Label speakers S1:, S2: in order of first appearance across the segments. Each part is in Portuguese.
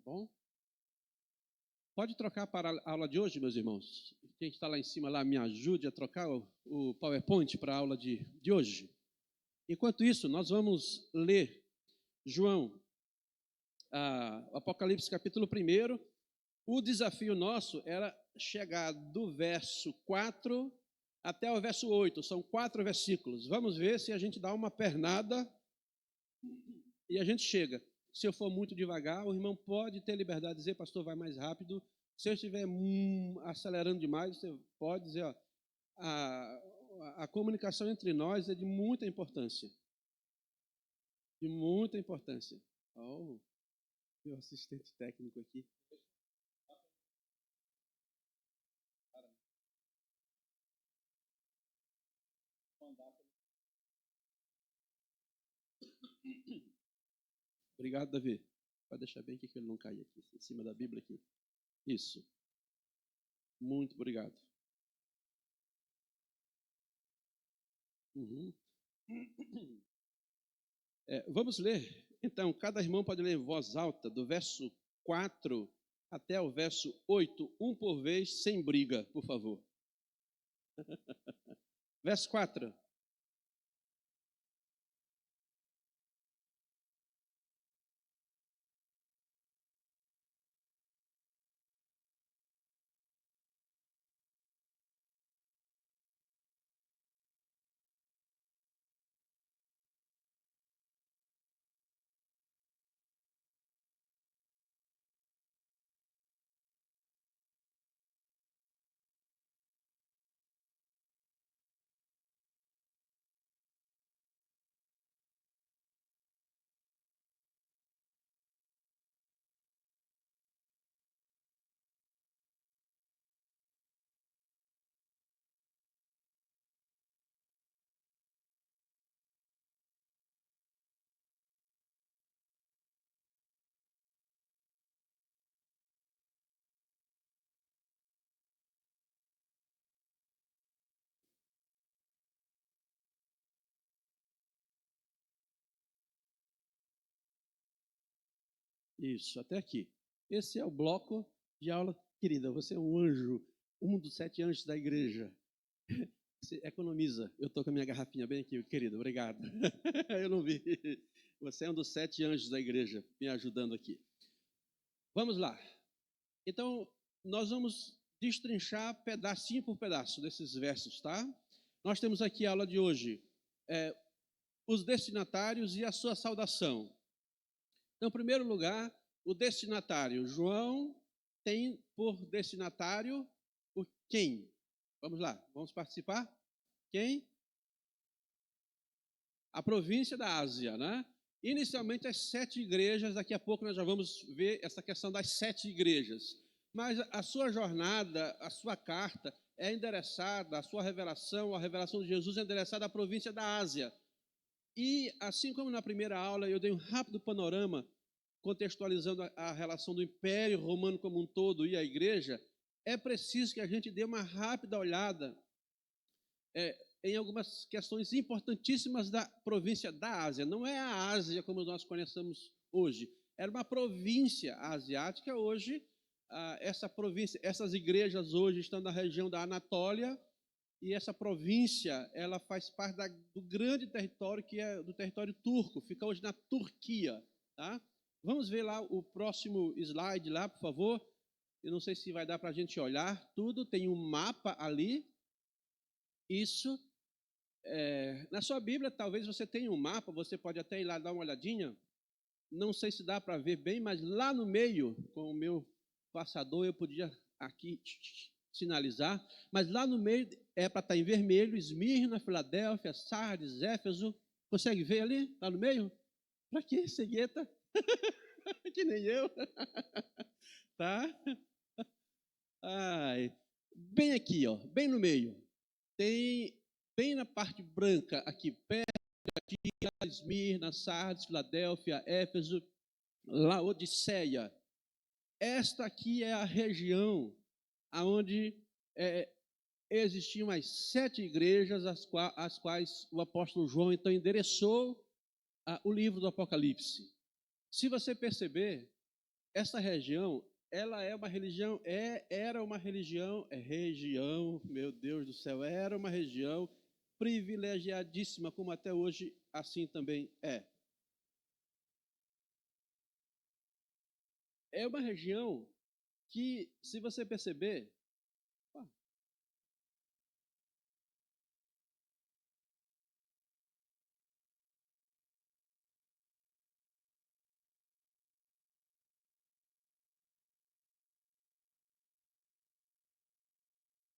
S1: bom? Pode trocar para a aula de hoje, meus irmãos? Quem está lá em cima, lá, me ajude a trocar o PowerPoint para a aula de hoje. Enquanto isso, nós vamos ler João, Apocalipse capítulo 1. O desafio nosso era chegar do verso 4 até o verso 8. São 4 versículos. Vamos ver se a gente dá uma pernada e a gente chega. Se eu for muito devagar, o irmão pode ter liberdade de dizer, pastor, vai mais rápido. Se eu estiver acelerando demais, você pode dizer, ó, a comunicação entre nós é de muita importância. De muita importância. Oh, meu assistente técnico aqui. Obrigado, Davi. Pode deixar bem aqui que ele não caia aqui, em cima da Bíblia aqui. Isso. Muito obrigado. Vamos ler. Então, cada irmão pode ler em voz alta, do verso 4 até o verso 8, um por vez, sem briga, por favor. Verso 4. Isso, até aqui. Esse é o bloco de aula. Querida, você é um anjo, um dos 7 anjos da igreja. Você economiza. Eu estou com a minha garrafinha bem aqui, querido, obrigado. Eu não vi. Você é um dos 7 anjos da igreja, me ajudando aqui. Vamos lá. Então, nós vamos destrinchar pedacinho por pedaço desses versos, tá? Nós temos aqui a aula de hoje, os destinatários e a sua saudação. Então, em primeiro lugar, o destinatário. João tem por destinatário o quem? Vamos lá, vamos participar? Quem? A província da Ásia, né? Inicialmente as 7 igrejas, daqui a pouco nós já vamos ver essa questão das 7 igrejas. Mas a sua jornada, a sua carta é endereçada, a sua revelação, a revelação de Jesus é endereçada à província da Ásia. E assim como na primeira aula eu dei um rápido panorama contextualizando a relação do Império Romano como um todo e a igreja, é preciso que a gente dê uma rápida olhada em algumas questões importantíssimas da província da Ásia. Não é a Ásia como nós conhecemos hoje, era uma província asiática. Hoje, essa província, essas igrejas hoje estão na região da Anatólia, e essa província, ela faz parte do grande território que é do território turco, fica hoje na Turquia, tá? Vamos ver lá o próximo slide lá, por favor. Eu não sei se vai dar para a gente olhar tudo, tem um mapa ali. Isso. Na sua Bíblia, talvez você tenha um mapa, você pode até ir lá dar uma olhadinha. Não sei se dá para ver bem, mas lá no meio, com o meu passador, eu podia aqui sinalizar, mas lá no meio é para estar em vermelho: Esmirna, Filadélfia, Sardes, Éfeso. Consegue ver ali, lá no meio? Para que cegueta? Que nem eu. Tá? Bem aqui, ó, bem no meio. Tem, bem na parte branca, aqui perto, aqui, Esmirna, Sardes, Filadélfia, Éfeso, Laodiceia. Esta aqui é a região onde existiam as 7 igrejas, as quais o apóstolo João então endereçou o livro do Apocalipse. Se você perceber, essa região, ela é uma religião, era uma região, meu Deus do céu, era uma região privilegiadíssima, como até hoje assim também é. É uma região que, se você perceber,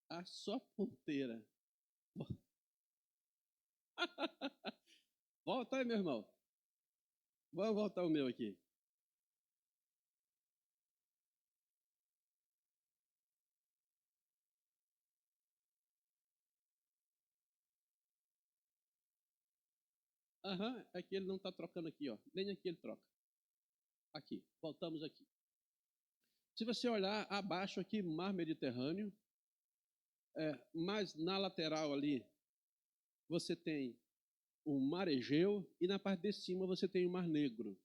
S1: a só ponteira. Volta aí, meu irmão. Vamos voltar o meu aqui. Aham, é que ele não está trocando aqui, ó. Nem aqui ele troca. Aqui, voltamos aqui. Se você olhar abaixo aqui, mar Mediterrâneo, mas na lateral ali, você tem o mar Egeu e na parte de cima você tem o mar Negro.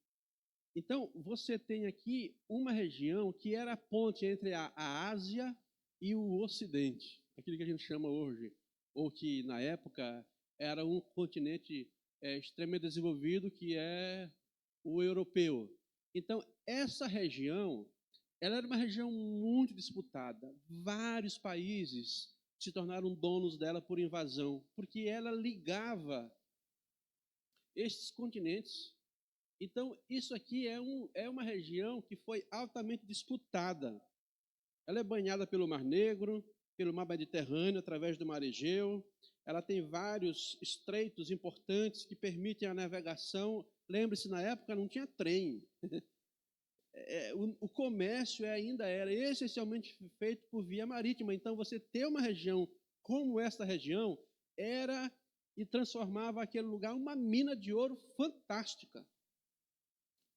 S1: Então, você tem aqui uma região que era a ponte entre a Ásia e o Ocidente, aquilo que a gente chama hoje, ou que na época era um continente extremamente desenvolvido, que é o europeu. Então, essa região, ela era uma região muito disputada. Vários países se tornaram donos dela por invasão, porque ela ligava estes continentes. Então, isso aqui é uma região que foi altamente disputada. Ela é banhada pelo Mar Negro, pelo Mar Mediterrâneo, através do Mar Egeu. Ela tem vários estreitos importantes que permitem a navegação. Lembre-se, na época não tinha trem. O comércio ainda era essencialmente feito por via marítima. Então, você ter uma região como esta região era e transformava aquele lugar uma mina de ouro fantástica.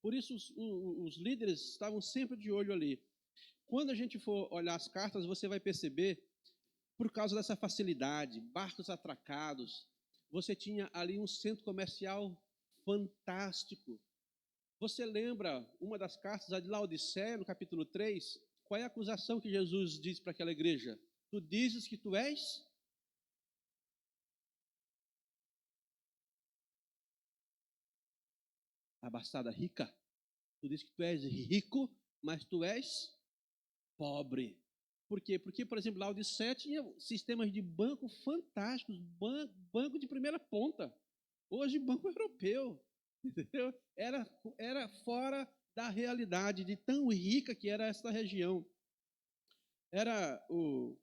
S1: Por isso, os líderes estavam sempre de olho ali. Quando a gente for olhar as cartas, você vai perceber, por causa dessa facilidade, barcos atracados, você tinha ali um centro comercial fantástico. Você lembra uma das cartas, a de Laodiceia, no capítulo 3? Qual é a acusação que Jesus diz para aquela igreja? Tu dizes que tu és abastada rica. Tu dizes que tu és rico, mas tu és pobre. Por quê? Porque, por exemplo, Laodiceia tinha sistemas de banco fantásticos, banco de primeira ponta. Hoje, banco europeu. Entendeu? Era fora da realidade de tão rica que era essa região. Era o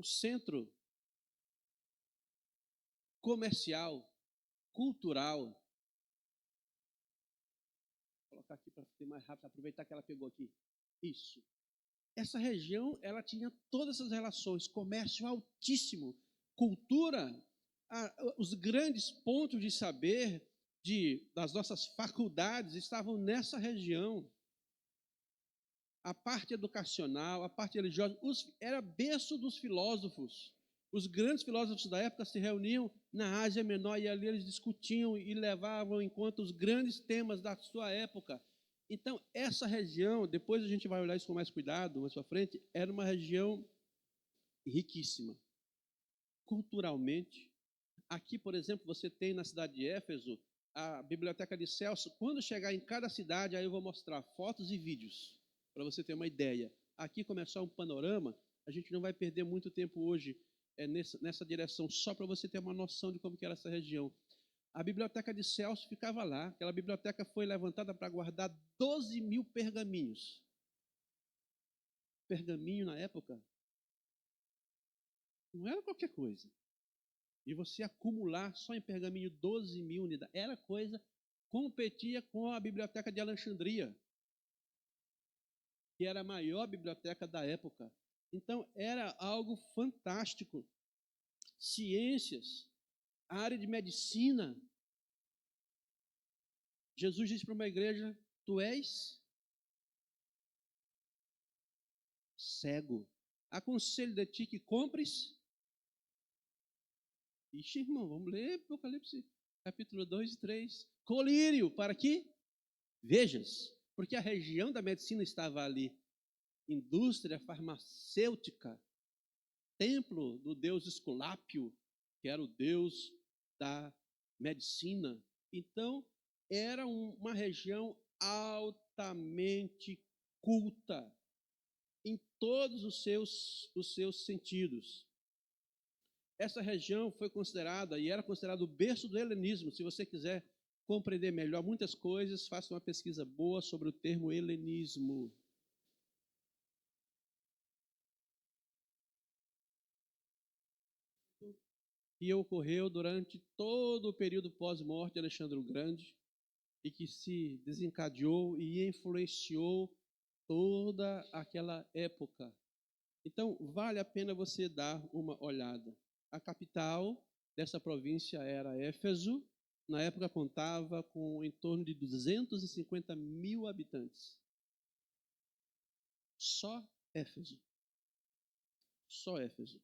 S1: centro comercial, cultural. Vou colocar aqui para ser mais rápido, aproveitar que ela pegou aqui. Isso. Essa região, ela tinha todas essas relações, comércio altíssimo, cultura, os grandes pontos de saber das nossas faculdades estavam nessa região. A parte educacional, a parte religiosa, era berço dos filósofos. Os grandes filósofos da época se reuniam na Ásia Menor e ali eles discutiam e levavam em conta os grandes temas da sua época. Então, essa região, depois a gente vai olhar isso com mais cuidado, mais para frente, era uma região riquíssima. Culturalmente, aqui, por exemplo, você tem na cidade de Éfeso a Biblioteca de Celso. Quando chegar em cada cidade, aí eu vou mostrar fotos e vídeos, para você ter uma ideia. Aqui começar um panorama, a gente não vai perder muito tempo hoje nessa direção, só para você ter uma noção de como que era essa região. A biblioteca de Celso ficava lá. Aquela biblioteca foi levantada para guardar 12 mil pergaminhos. Pergaminho, na época, não era qualquer coisa. E você acumular só em pergaminho 12 mil unidades, era coisa, competia com a biblioteca de Alexandria, que era a maior biblioteca da época. Então, era algo fantástico. Ciências, a área de medicina. Jesus disse para uma igreja: tu és cego. Aconselho de ti que compres. Ixi, irmão, vamos ler Apocalipse, capítulo 2 e 3. Colírio, para que vejas. porque a região da medicina estava ali. Indústria farmacêutica, templo do deus Esculápio, que era o deus da medicina. Então, era uma região altamente culta em todos os seus sentidos. Essa região foi considerada e era considerado o berço do helenismo. Se você quiser compreender melhor muitas coisas, faça uma pesquisa boa sobre o termo helenismo. Que ocorreu durante todo o período pós-morte de Alexandre o Grande e que se desencadeou e influenciou toda aquela época. Então, vale a pena você dar uma olhada. A capital dessa província era Éfeso. Na época contava com em torno de 250 mil habitantes. Só Éfeso. Só Éfeso.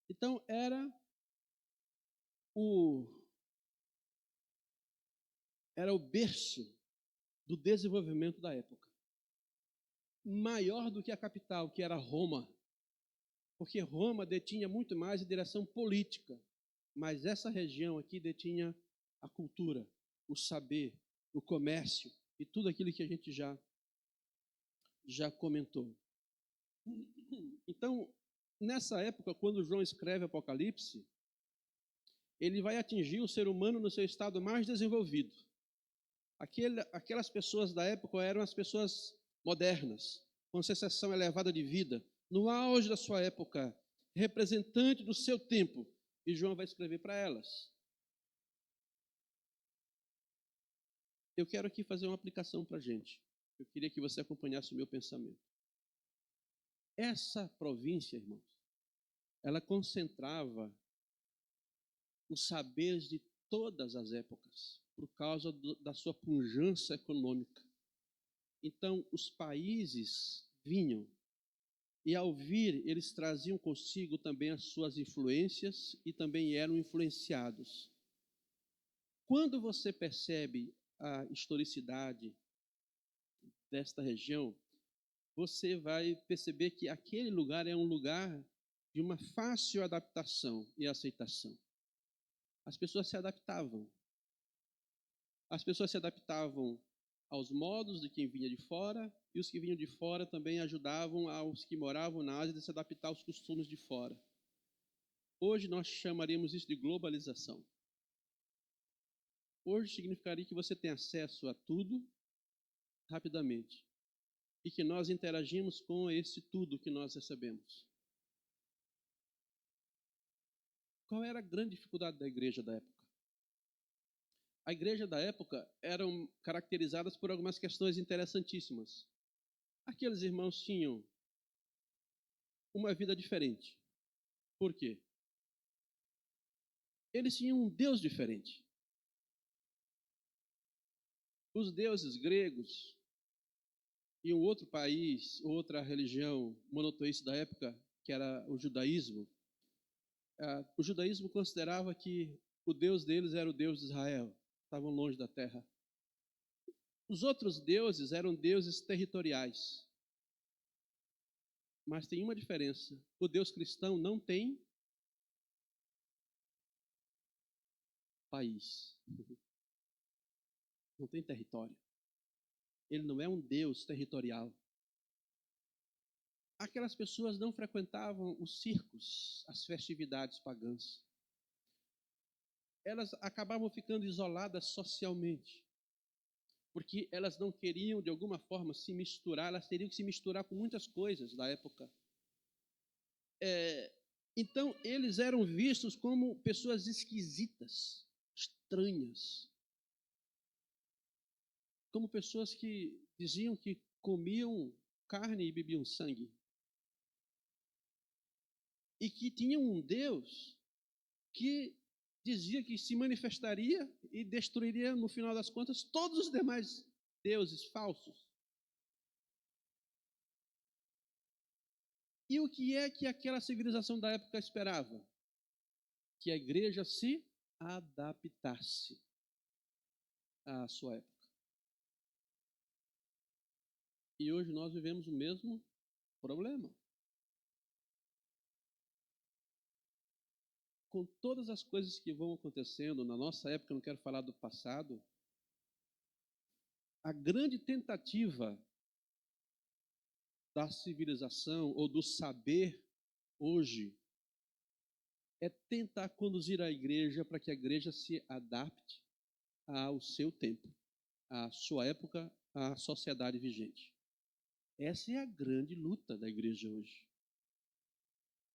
S1: Então, era o berço do desenvolvimento da época. Maior do que a capital, que era Roma. Porque Roma detinha muito mais a direção política. Mas essa região aqui detinha a cultura, o saber, o comércio e tudo aquilo que a gente já comentou. Então, nessa época, quando João escreve Apocalipse, ele vai atingir o ser humano no seu estado mais desenvolvido. Aquelas pessoas da época eram as pessoas modernas, com sensação elevada de vida, no auge da sua época, representante do seu tempo. E João vai escrever para elas. Eu quero aqui fazer uma aplicação para a gente. Eu queria que você acompanhasse o meu pensamento. Essa província, irmãos, ela concentrava os saberes de todas as épocas, por causa da sua pujança econômica. Então, os países vinham, e ao vir, eles traziam consigo também as suas influências e também eram influenciados. Quando você percebe a historicidade desta região, você vai perceber que aquele lugar é um lugar de uma fácil adaptação e aceitação. As pessoas se adaptavam. As pessoas se adaptavam aos modos de quem vinha de fora, e os que vinham de fora também ajudavam aos que moravam na Ásia a se adaptar aos costumes de fora. Hoje nós chamaríamos isso de globalização. Hoje significaria que você tem acesso a tudo rapidamente e que nós interagimos com esse tudo que nós recebemos. Qual era a grande dificuldade da igreja da época? A igreja da época eram caracterizadas por algumas questões interessantíssimas. Aqueles irmãos tinham uma vida diferente. Por quê? Eles tinham um Deus diferente. Os deuses gregos e um outro país, outra religião monoteísta da época, que era o judaísmo, o judaísmo considerava que o Deus deles era o Deus de Israel, estavam longe da terra. Os outros deuses eram deuses territoriais. Mas tem uma diferença: o Deus cristão não tem país, não tem território. Ele não é um Deus territorial. Aquelas pessoas não frequentavam os circos, as festividades pagãs. Elas acabavam ficando isoladas socialmente, porque elas não queriam, de alguma forma, se misturar, elas teriam que se misturar com muitas coisas da época. Então, eles eram vistos como pessoas esquisitas, estranhas, como pessoas que diziam que comiam carne e bebiam sangue, e que tinham um Deus que dizia que se manifestaria e destruiria, no final das contas, todos os demais deuses falsos. E o que é que aquela civilização da época esperava? Que a igreja se adaptasse à sua época. E hoje nós vivemos o mesmo problema. Com todas as coisas que vão acontecendo na nossa época, eu não quero falar do passado, a grande tentativa da civilização ou do saber hoje é tentar conduzir a igreja para que a igreja se adapte ao seu tempo, à sua época, à sociedade vigente. Essa é a grande luta da igreja hoje.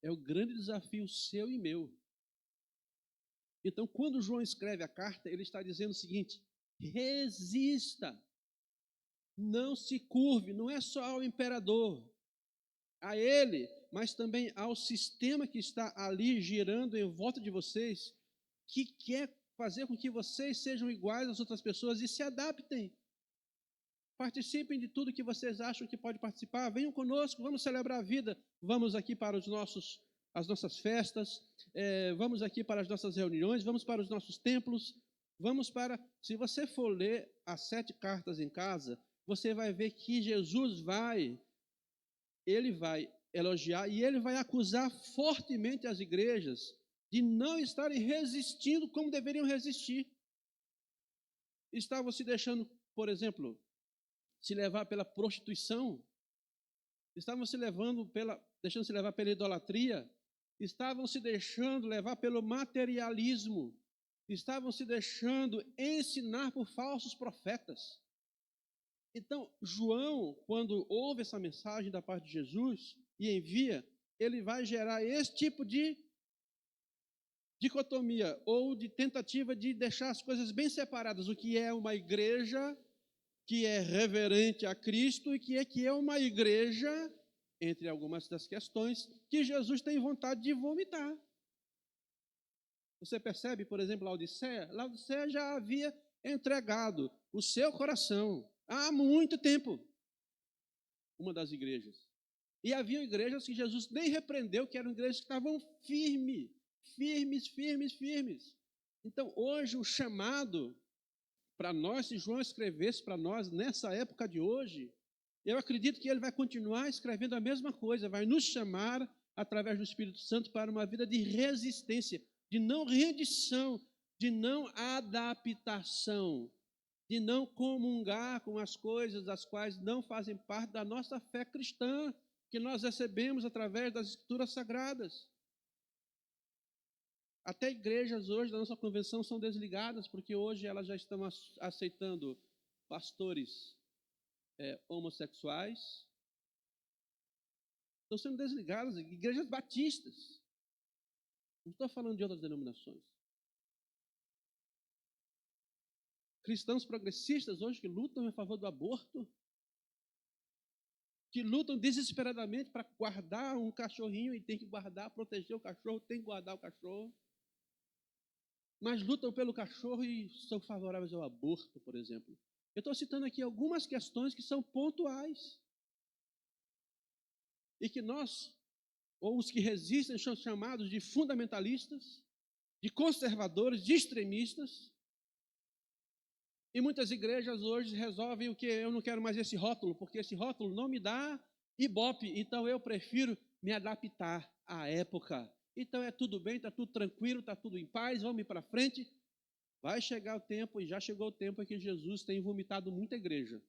S1: É o grande desafio seu e meu. Então, quando João escreve a carta, ele está dizendo o seguinte: resista, não se curve, não é só ao imperador, a ele, mas também ao sistema que está ali girando em volta de vocês, que quer fazer com que vocês sejam iguais às outras pessoas e se adaptem. Participem de tudo que vocês acham que pode participar. Venham conosco, vamos celebrar a vida. Vamos aqui para as nossas festas, vamos aqui para as nossas reuniões, vamos para os nossos templos, vamos para... Se você for ler as 7 cartas em casa, você vai ver que Jesus ele vai elogiar e ele vai acusar fortemente as igrejas de não estarem resistindo como deveriam resistir. Estavam se deixando, por exemplo, se levar pela prostituição, estavam deixando se levar pela idolatria, estavam se deixando levar pelo materialismo, estavam se deixando ensinar por falsos profetas. Então, João, quando ouve essa mensagem da parte de Jesus e envia, ele vai gerar esse tipo de dicotomia ou de tentativa de deixar as coisas bem separadas, o que é uma igreja que é reverente a Cristo e que é uma igreja, entre algumas das questões, que Jesus tem vontade de vomitar. Você percebe, por exemplo, Laodiceia? Laodiceia já havia entregado o seu coração há muito tempo, uma das igrejas. E havia igrejas que Jesus nem repreendeu, que eram igrejas que estavam firmes. Então, hoje, o chamado para nós, se João escrevesse para nós nessa época de hoje, eu acredito que ele vai continuar escrevendo a mesma coisa, vai nos chamar, através do Espírito Santo, para uma vida de resistência, de não rendição, de não adaptação, de não comungar com as coisas as quais não fazem parte da nossa fé cristã, que nós recebemos através das Escrituras Sagradas. Até igrejas hoje da nossa convenção são desligadas, porque hoje elas já estão aceitando pastores homossexuais. Estão sendo desligadas, igrejas batistas. Não estou falando de outras denominações. Cristãos progressistas hoje que lutam em favor do aborto, que lutam desesperadamente para guardar um cachorrinho e tem que guardar, proteger o cachorro, tem que guardar o cachorro. Mas lutam pelo cachorro e são favoráveis ao aborto, por exemplo. Eu estou citando aqui algumas questões que são pontuais. E que nós, ou os que resistem, são chamados de fundamentalistas, de conservadores, de extremistas. E muitas igrejas hoje resolvem o que? Eu não quero mais esse rótulo, porque esse rótulo não me dá ibope, então eu prefiro me adaptar à época. Então é tudo bem, está tudo tranquilo, está tudo em paz, vamos ir para frente. Vai chegar o tempo, e já chegou o tempo em que Jesus tem vomitado muita igreja.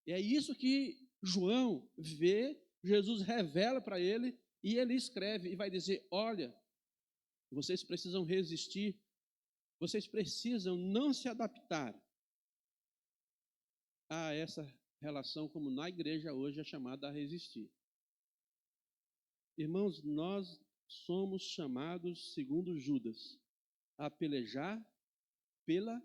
S1: E é isso que João vê, Jesus revela para ele, e ele escreve e vai dizer: olha, vocês precisam resistir, vocês precisam não se adaptar a essa relação como na igreja hoje é chamada a resistir. Irmãos, nós somos chamados, segundo Judas, a pelejar pela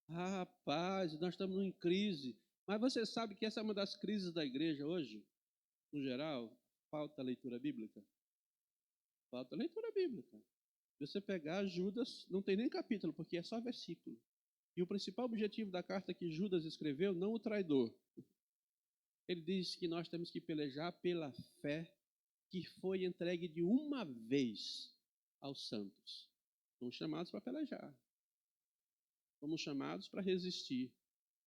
S1: rapaz, nós estamos em crise. Mas você sabe que essa é uma das crises da igreja hoje, no geral? Falta leitura bíblica. Falta leitura bíblica. Se você pegar Judas, não tem nem capítulo, porque é só versículo. E o principal objetivo da carta que Judas escreveu, não o traidor. Ele diz que nós temos que pelejar pela fé que foi entregue de uma vez aos santos. Somos chamados para pelejar. Somos chamados para resistir,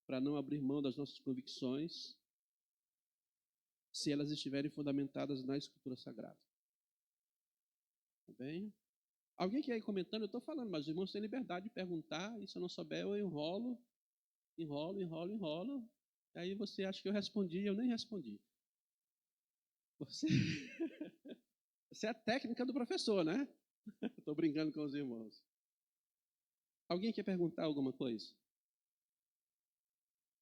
S1: para não abrir mão das nossas convicções, se elas estiverem fundamentadas na Escritura Sagrada. Tá bem? Alguém que aí comentando, eu estou falando, mas os irmãos têm liberdade de perguntar, e se eu não souber, eu enrolo. Aí você acha que eu respondi e eu nem respondi. Você... Essa é a técnica do professor, né? Estou brincando com os irmãos. Alguém quer perguntar alguma coisa?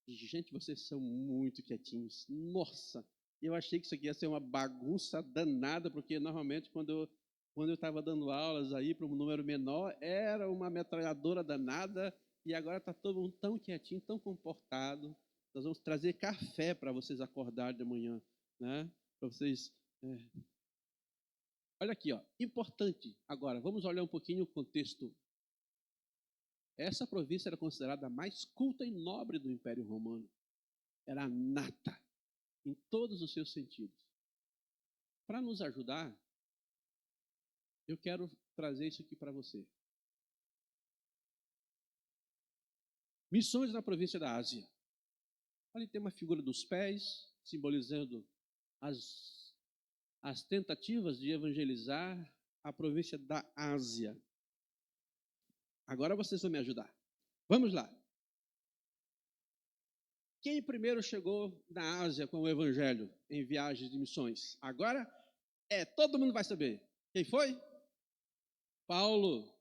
S1: Gente, vocês são muito quietinhos. Nossa, eu achei que isso aqui ia ser uma bagunça danada, porque normalmente quando eu estava dando aulas aí para um número menor, era uma metralhadora danada, e agora está todo mundo tão quietinho, tão comportado. Nós vamos trazer café para vocês acordarem de manhã, né? Para vocês... Olha aqui, ó, importante. Agora, vamos olhar um pouquinho o contexto. Essa província era considerada a mais culta e nobre do Império Romano. Era nata, em todos os seus sentidos. Para nos ajudar, eu quero trazer isso aqui para você. Missões na província da Ásia. Ali tem uma figura dos pés, simbolizando as tentativas de evangelizar a província da Ásia. Agora vocês vão me ajudar. Vamos lá. Quem primeiro chegou na Ásia com o evangelho em viagens de missões? Agora todo mundo vai saber. Quem foi? Paulo.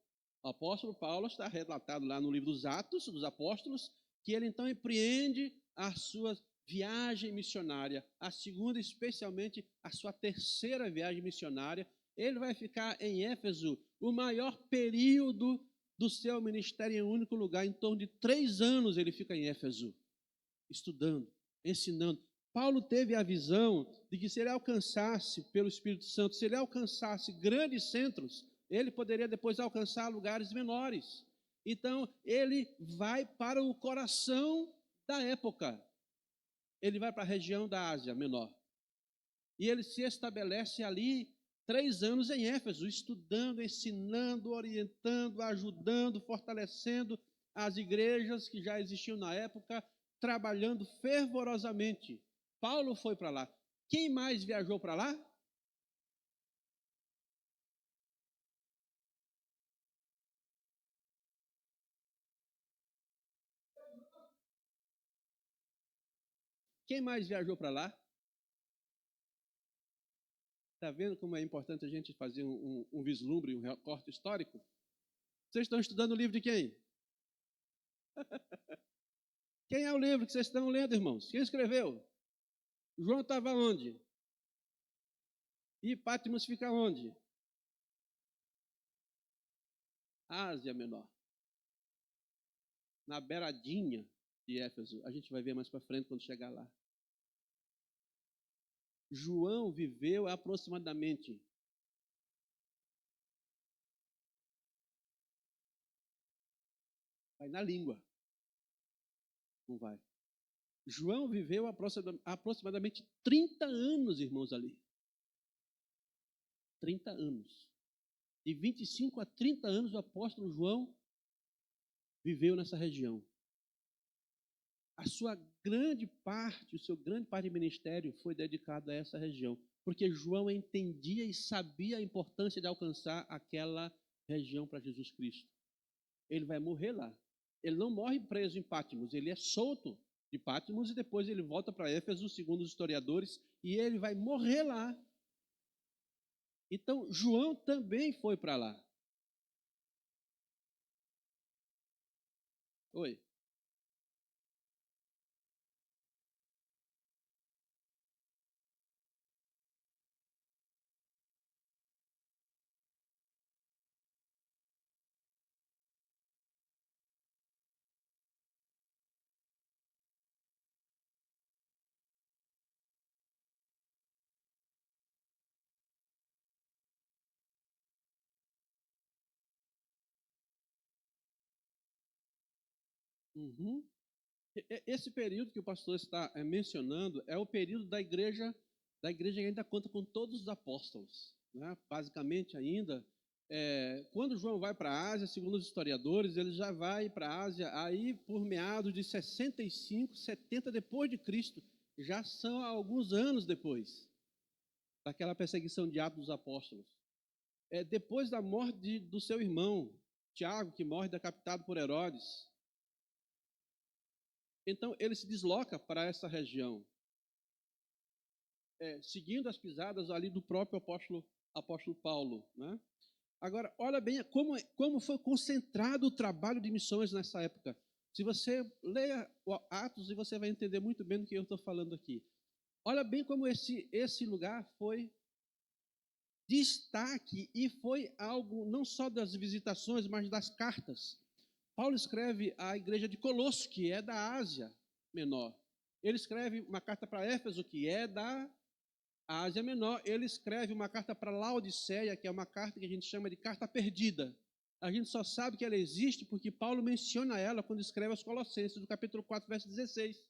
S1: O apóstolo Paulo está relatado lá no livro dos Atos dos Apóstolos, que ele então empreende a sua viagem missionária, a segunda, especialmente a sua terceira viagem missionária. Ele vai ficar em Éfeso o maior período do seu ministério em um único lugar. Em torno de 3 anos ele fica em Éfeso, estudando, ensinando. Paulo teve a visão de que se ele alcançasse, pelo Espírito Santo, se ele alcançasse grandes centros, ele poderia depois alcançar lugares menores. Então, ele vai para o coração da época. Ele vai para a região da Ásia Menor. E ele se estabelece ali 3 anos em Éfeso, estudando, ensinando, orientando, ajudando, fortalecendo as igrejas que já existiam na época, trabalhando fervorosamente. Paulo foi para lá. Quem mais viajou para lá? Quem mais viajou para lá? Está vendo como é importante a gente fazer um vislumbre, um recorte histórico? Vocês estão estudando o livro de quem? Quem é o livro que vocês estão lendo, irmãos? Quem escreveu? João estava onde? E Patmos fica onde? Ásia Menor. Na beiradinha de Éfeso. A gente vai ver mais para frente quando chegar lá. João viveu aproximadamente vai na língua. Não vai. João viveu aproximadamente 30 anos, irmãos, ali. 30 anos. De 25 a 30 anos, o apóstolo João viveu nessa região. A sua grande parte, o seu grande parte de ministério foi dedicado a essa região, porque João entendia e sabia a importância de alcançar aquela região para Jesus Cristo. Ele vai morrer lá. Ele não morre preso em Patmos, ele é solto de Patmos e depois ele volta para Éfeso, segundo os historiadores, e ele vai morrer lá. Então, João também foi para lá. Oi. Uhum. Esse período que o pastor está mencionando é o período da igreja que ainda conta com todos os apóstolos, né? Basicamente ainda quando João vai para a Ásia, segundo os historiadores, ele já vai para a Ásia aí por meados de 65, 70 depois de Cristo. Já são alguns anos depois daquela perseguição de Atos dos Apóstolos. Depois da morte do seu irmão, Tiago, que morre decapitado por Herodes. Então, ele se desloca para essa região, seguindo as pisadas ali do próprio apóstolo Paulo, né? Agora, olha bem como foi concentrado o trabalho de missões nessa época. Se você ler Atos, você vai entender muito bem do que eu estou falando aqui. Olha bem como esse lugar foi destaque e foi algo não só das visitações, mas das cartas. Paulo escreve à igreja de Colosso, que é da Ásia Menor. Ele escreve uma carta para Éfeso, que é da Ásia Menor. Ele escreve uma carta para Laodiceia, que é uma carta que a gente chama de carta perdida. A gente só sabe que ela existe porque Paulo menciona ela quando escreve aos Colossenses, no capítulo 4, verso 16.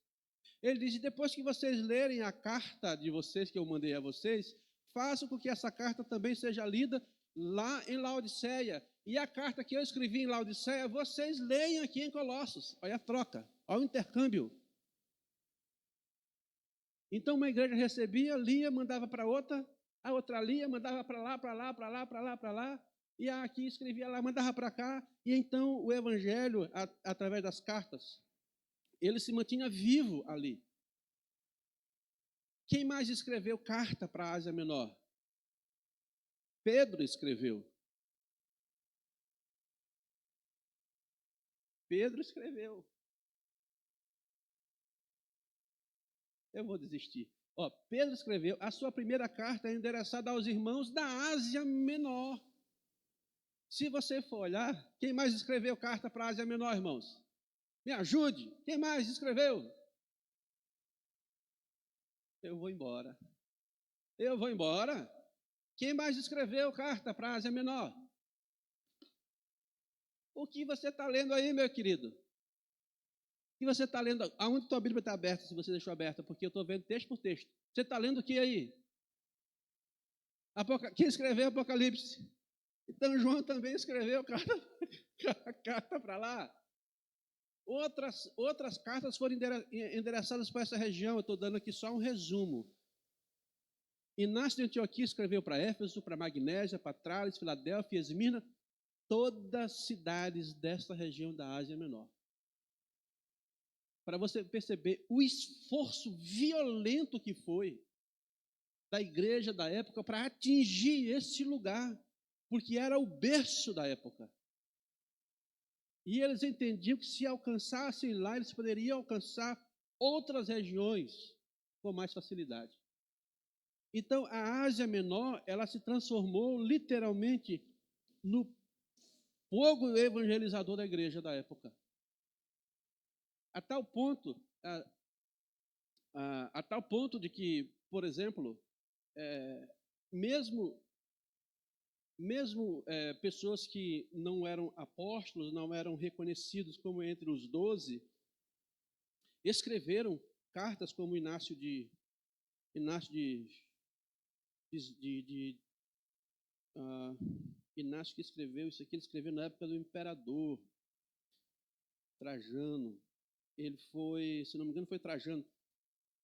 S1: Ele diz: depois que vocês lerem a carta de vocês, que eu mandei a vocês, façam com que essa carta também seja lida lá em Laodiceia. E a carta que eu escrevi em Laodiceia, vocês leiam aqui em Colossos. Olha a troca, olha o intercâmbio. Então uma igreja recebia, lia, mandava para outra, a outra lia, mandava para lá, para lá, para lá, para lá, para lá, e aqui escrevia lá, mandava para cá, e então o evangelho, através das cartas, ele se mantinha vivo ali. Quem mais escreveu carta para a Ásia Menor? Pedro escreveu. Pedro escreveu. Eu vou desistir. Pedro escreveu. A sua primeira carta é endereçada aos irmãos da Ásia Menor. Se você for olhar, quem mais escreveu carta para a Ásia Menor, irmãos? Me ajude. Quem mais escreveu? Eu vou embora. Eu vou embora. Quem mais escreveu carta para a Ásia Menor? O que você está lendo aí, meu querido? O que você está lendo? Aonde tua Bíblia está aberta, se você deixou aberta? Porque eu estou vendo texto por texto. Você está lendo o que aí? Quem escreveu Apocalipse? Então João também escreveu carta para lá. Outras cartas foram endereçadas para essa região. Eu estou dando aqui só um resumo. Inácio de Antioquia escreveu para Éfeso, para Magnésia, para Trales, Filadélfia, Esmirna, todas cidades desta região da Ásia Menor. Para você perceber o esforço violento que foi da igreja da época para atingir esse lugar, porque era o berço da época. E eles entendiam que se alcançassem lá, eles poderiam alcançar outras regiões com mais facilidade. Então, a Ásia Menor, ela se transformou literalmente no fogo evangelizador da igreja da época. A tal ponto de que, por exemplo, mesmo pessoas que não eram apóstolos, não eram reconhecidos como entre os 12, escreveram cartas como Inácio que escreveu isso aqui. Ele escreveu na época do imperador Trajano. Ele foi, se não me engano, foi Trajano.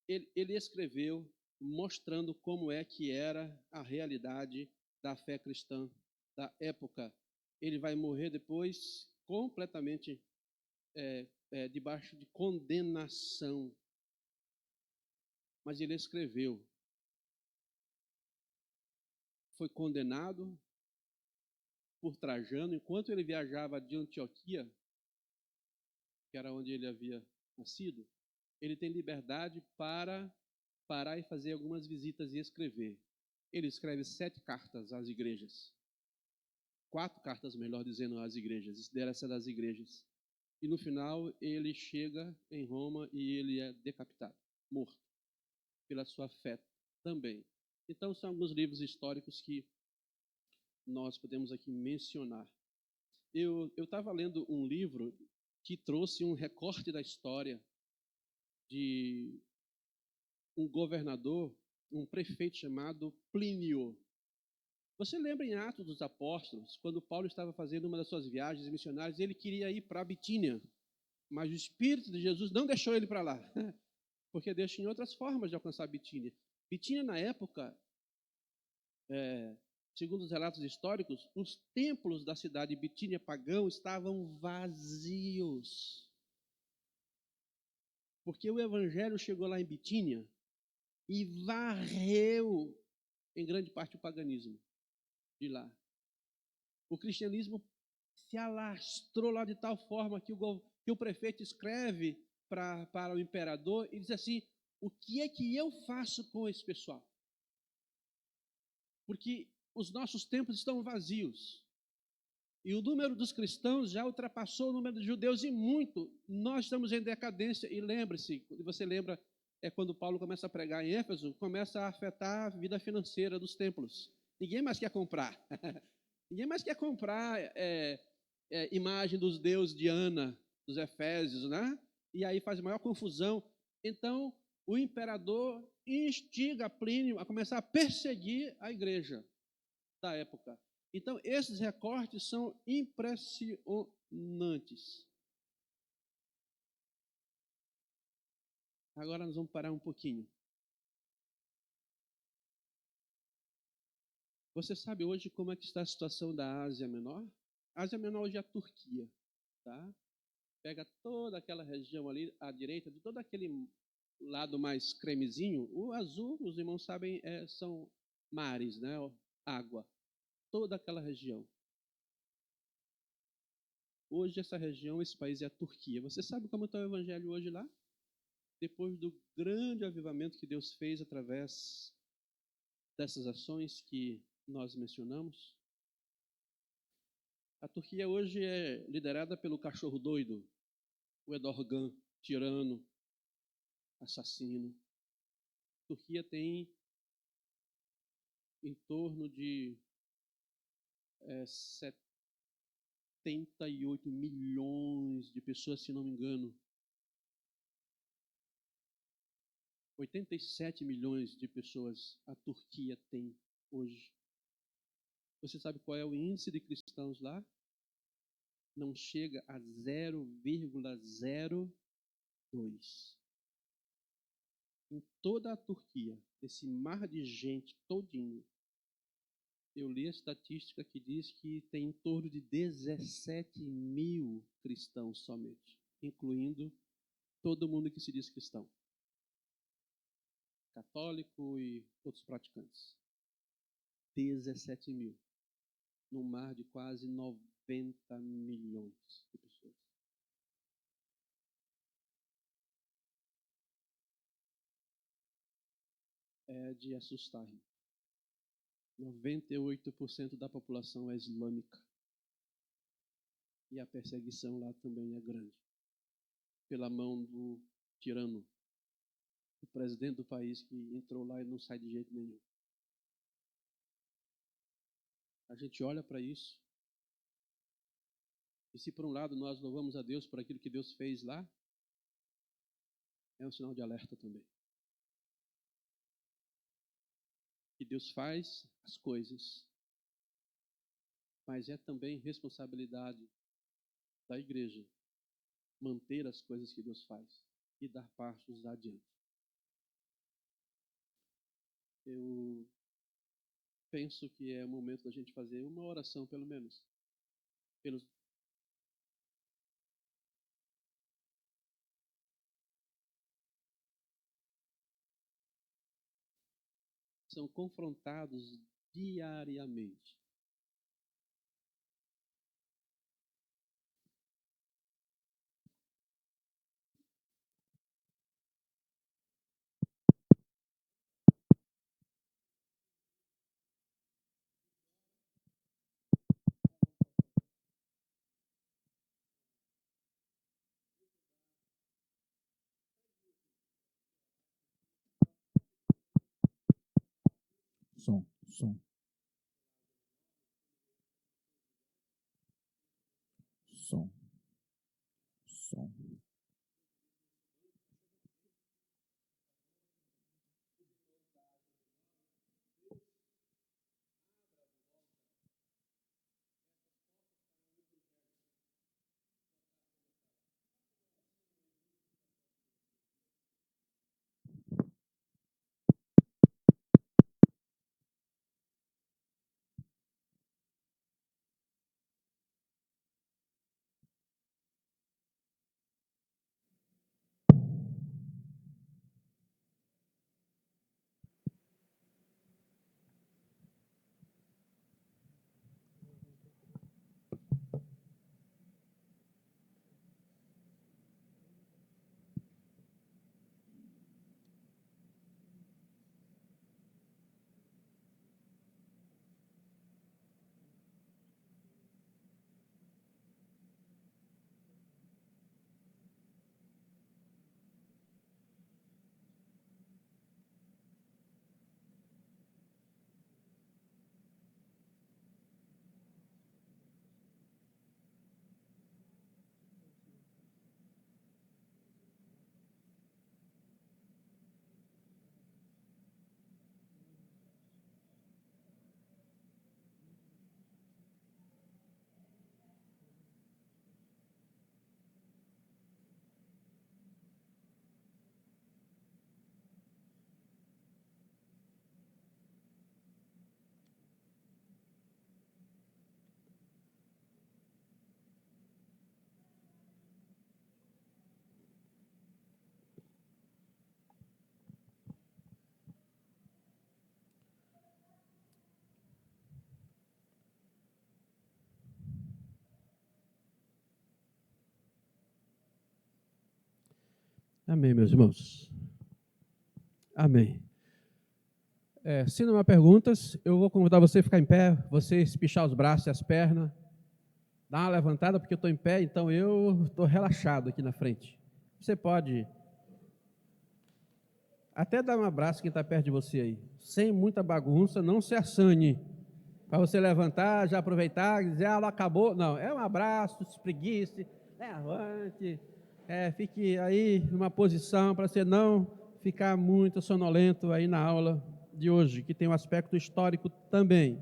S1: Ele escreveu mostrando como é que era a realidade da fé cristã da época. Ele vai morrer depois completamente debaixo de condenação. Mas ele escreveu. Foi condenado por Trajano enquanto ele viajava de Antioquia, que era onde ele havia nascido. Ele tem liberdade para parar e fazer algumas visitas e escrever. Ele escreve 7 cartas às igrejas. 4 cartas, melhor dizendo, às igrejas. Endereça das igrejas. E no final ele chega em Roma e ele é decapitado, morto, pela sua fé também. Então são alguns livros históricos que nós podemos aqui mencionar. Eu estava lendo um livro que trouxe um recorte da história de um governador, um prefeito chamado Plínio. Você lembra em Atos dos Apóstolos, quando Paulo estava fazendo uma das suas viagens missionárias, ele queria ir para a Bitínia, mas o Espírito de Jesus não deixou ele para lá, porque Deus tinha outras formas de alcançar a Bitínia. Bitínia, na época, segundo os relatos históricos, os templos da cidade de Bitínia pagão estavam vazios, porque o evangelho chegou lá em Bitínia e varreu, em grande parte, o paganismo de lá. O cristianismo se alastrou lá de tal forma que o prefeito escreve para o imperador e diz assim: o que é que eu faço com esse pessoal? Porque os nossos templos estão vazios. E o número dos cristãos já ultrapassou o número de judeus e muito. Nós estamos em decadência. E lembre-se, você lembra, quando Paulo começa a pregar em Éfeso, começa a afetar a vida financeira dos templos. Ninguém mais quer comprar. Ninguém mais quer comprar imagem dos deuses Diana, dos Efésios, né? E aí faz maior confusão. Então, o imperador instiga Plínio a começar a perseguir a igreja da época. Então, esses recortes são impressionantes. Agora nós vamos parar um pouquinho. Você sabe hoje como é que está a situação da Ásia Menor? A Ásia Menor hoje é a Turquia, tá? Pega toda aquela região ali à direita, de todo aquele lado mais cremezinho. O azul, os irmãos sabem, são mares, né? Água. Toda aquela região. Hoje essa região, esse país é a Turquia. Você sabe como está o evangelho hoje lá? Depois do grande avivamento que Deus fez através dessas ações que nós mencionamos, a Turquia hoje é liderada pelo cachorro doido, o Erdogan, tirano, assassino. A Turquia tem em torno de 78 milhões de pessoas, se não me engano. 87 milhões de pessoas a Turquia tem hoje. Você sabe qual é o índice de cristãos lá? Não chega a 0,02. Em toda a Turquia, esse mar de gente todinho, eu li a estatística que diz que tem em torno de 17 mil cristãos somente, incluindo todo mundo que se diz cristão, católico e outros praticantes. 17 mil, num mar de quase 90 milhões de pessoas. É de assustar. 98% da população é islâmica. E a perseguição lá também é grande. Pela mão do tirano, o presidente do país que entrou lá e não sai de jeito nenhum. A gente olha para isso. E se por um lado nós louvamos a Deus por aquilo que Deus fez lá, é um sinal de alerta também. Que Deus faz as coisas, mas é também responsabilidade da igreja manter as coisas que Deus faz e dar passos adiante. Eu penso que é o momento da gente fazer uma oração, pelo menos, pelos são confrontados diariamente.
S2: Som, som. Som. Som.
S1: Amém, meus irmãos. Amém. Se não há perguntas, eu vou convidar você a ficar em pé, você espichar os braços e as pernas, dar uma levantada, porque eu estou em pé, então eu estou relaxado aqui na frente. Você pode até dar um abraço quem está perto de você aí, sem muita bagunça, não se assane, para você levantar, já aproveitar, dizer, a aula acabou. Não, é um abraço, espreguice, levante, fique aí numa posição para você não ficar muito sonolento aí na aula de hoje, que tem um aspecto histórico também.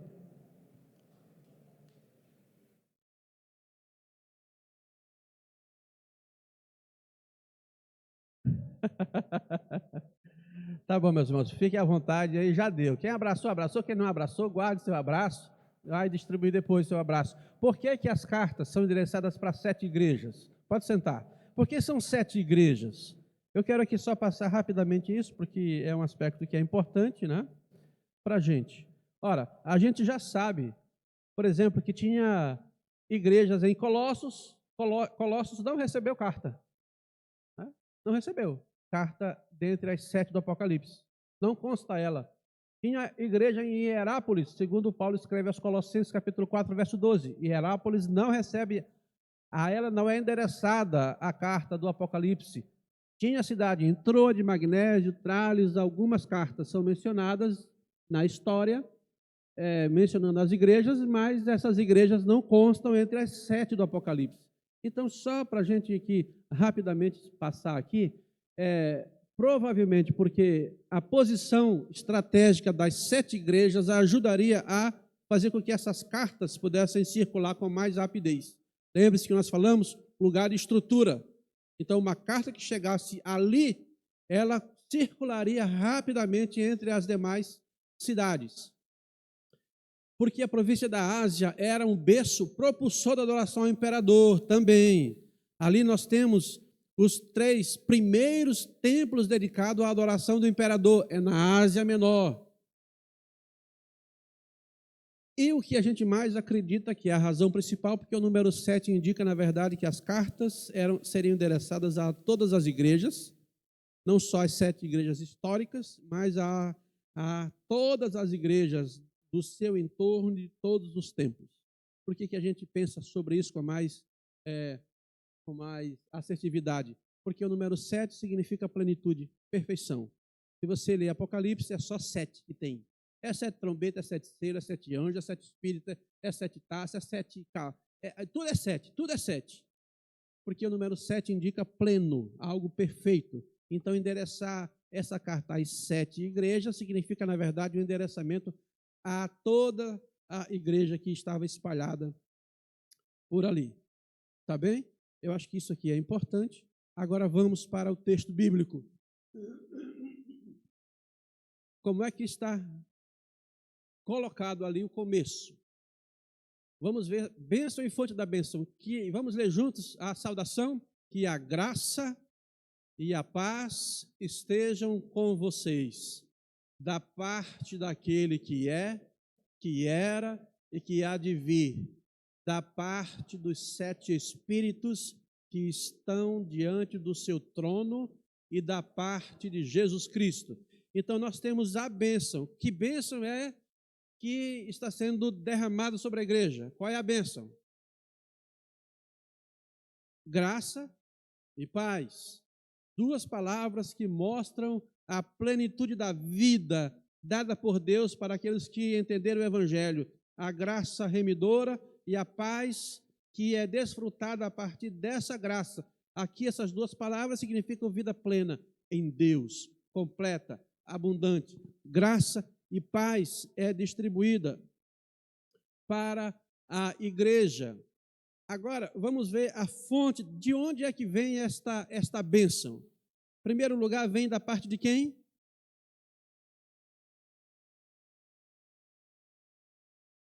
S1: Tá bom, meus irmãos, fiquem à vontade aí, já deu. Quem abraçou, abraçou. Quem não abraçou, guarde seu abraço, vai distribuir depois seu abraço. Por que que as cartas são endereçadas para 7 igrejas? Pode sentar. Por que são 7 igrejas? Eu quero aqui só passar rapidamente isso, porque é um aspecto que é importante, né, para a gente. Ora, a gente já sabe, por exemplo, que tinha igrejas em Colossos. Colossos não recebeu carta, né? Não recebeu carta dentre as 7 do Apocalipse. Não consta ela. Tinha igreja em Hierápolis, segundo Paulo escreve aos Colossenses, capítulo 4, verso 12. Hierápolis não recebe, a ela não é endereçada a carta do Apocalipse. Tinha a cidade em Troade, Magnésio, Trales, algumas cartas são mencionadas na história, mencionando as igrejas, mas essas igrejas não constam entre as 7 do Apocalipse. Então, só para a gente aqui rapidamente passar aqui, provavelmente porque a posição estratégica das 7 igrejas ajudaria a fazer com que essas cartas pudessem circular com mais rapidez. Lembre-se que nós falamos lugar e estrutura. Então, uma carta que chegasse ali, ela circularia rapidamente entre as demais cidades. Porque a província da Ásia era um berço propulsor da adoração ao imperador também. Ali nós temos os 3 primeiros templos dedicados à adoração do imperador, na Ásia Menor. E o que a gente mais acredita que é a razão principal, porque o número 7 indica, na verdade, que as cartas seriam endereçadas a todas as igrejas, não só as 7 igrejas históricas, mas a todas as igrejas do seu entorno, de todos os tempos. Por que que a gente pensa sobre isso com mais assertividade? Porque o número 7 significa plenitude, perfeição. Se você ler Apocalipse, é só 7 que tem. É 7 trombetas, é 7 selos, é 7 anjos, é 7 espíritas, é 7 taças, é 7 carros. Tudo é 7, tudo é 7. Porque o número 7 indica pleno, algo perfeito. Então, endereçar essa carta às 7 igrejas significa, na verdade, um endereçamento a toda a igreja que estava espalhada por ali. Tá bem? Eu acho que isso aqui é importante. Agora vamos para o texto bíblico. Como é que está colocado ali o começo? Vamos ver, bênção e fonte da bênção. Vamos ler juntos a saudação. Que a graça e a paz estejam com vocês, da parte daquele que é, que era e que há de vir, da parte dos 7 espíritos que estão diante do seu trono e da parte de Jesus Cristo. Então, nós temos a bênção. Que bênção é que está sendo derramada sobre a igreja? Qual é a bênção? Graça e paz. 2 palavras que mostram a plenitude da vida dada por Deus para aqueles que entenderam o Evangelho. A graça remidora e a paz que é desfrutada a partir dessa graça. Aqui essas 2 palavras significam vida plena em Deus, completa, abundante. Graça e paz é distribuída para a igreja. Agora, vamos ver a fonte, de onde é que vem esta bênção. Em primeiro lugar, vem da parte de quem?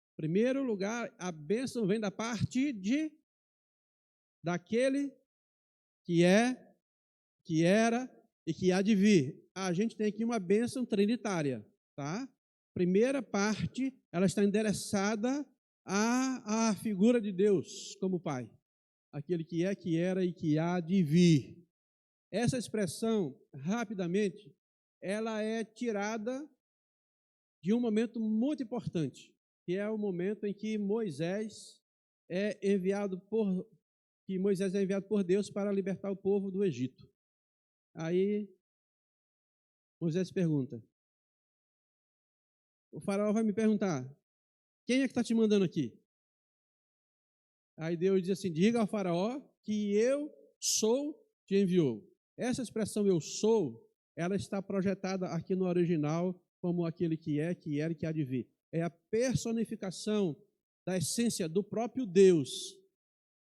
S1: Em primeiro lugar, a bênção vem da parte daquele que é, que era e que há de vir. A gente tem aqui uma bênção trinitária, tá? Primeira parte, ela está endereçada à figura de Deus como Pai. Aquele que é, que era e que há de vir. Essa expressão, rapidamente, ela é tirada de um momento muito importante, que é o momento em que Moisés é enviado por Deus para libertar o povo do Egito. Aí Moisés pergunta, o faraó vai me perguntar, quem é que está te mandando aqui? Aí Deus diz assim, diga ao faraó que eu sou te enviou. Essa expressão eu sou, ela está projetada aqui no original como aquele que é, que era e que há de vir. É a personificação da essência do próprio Deus,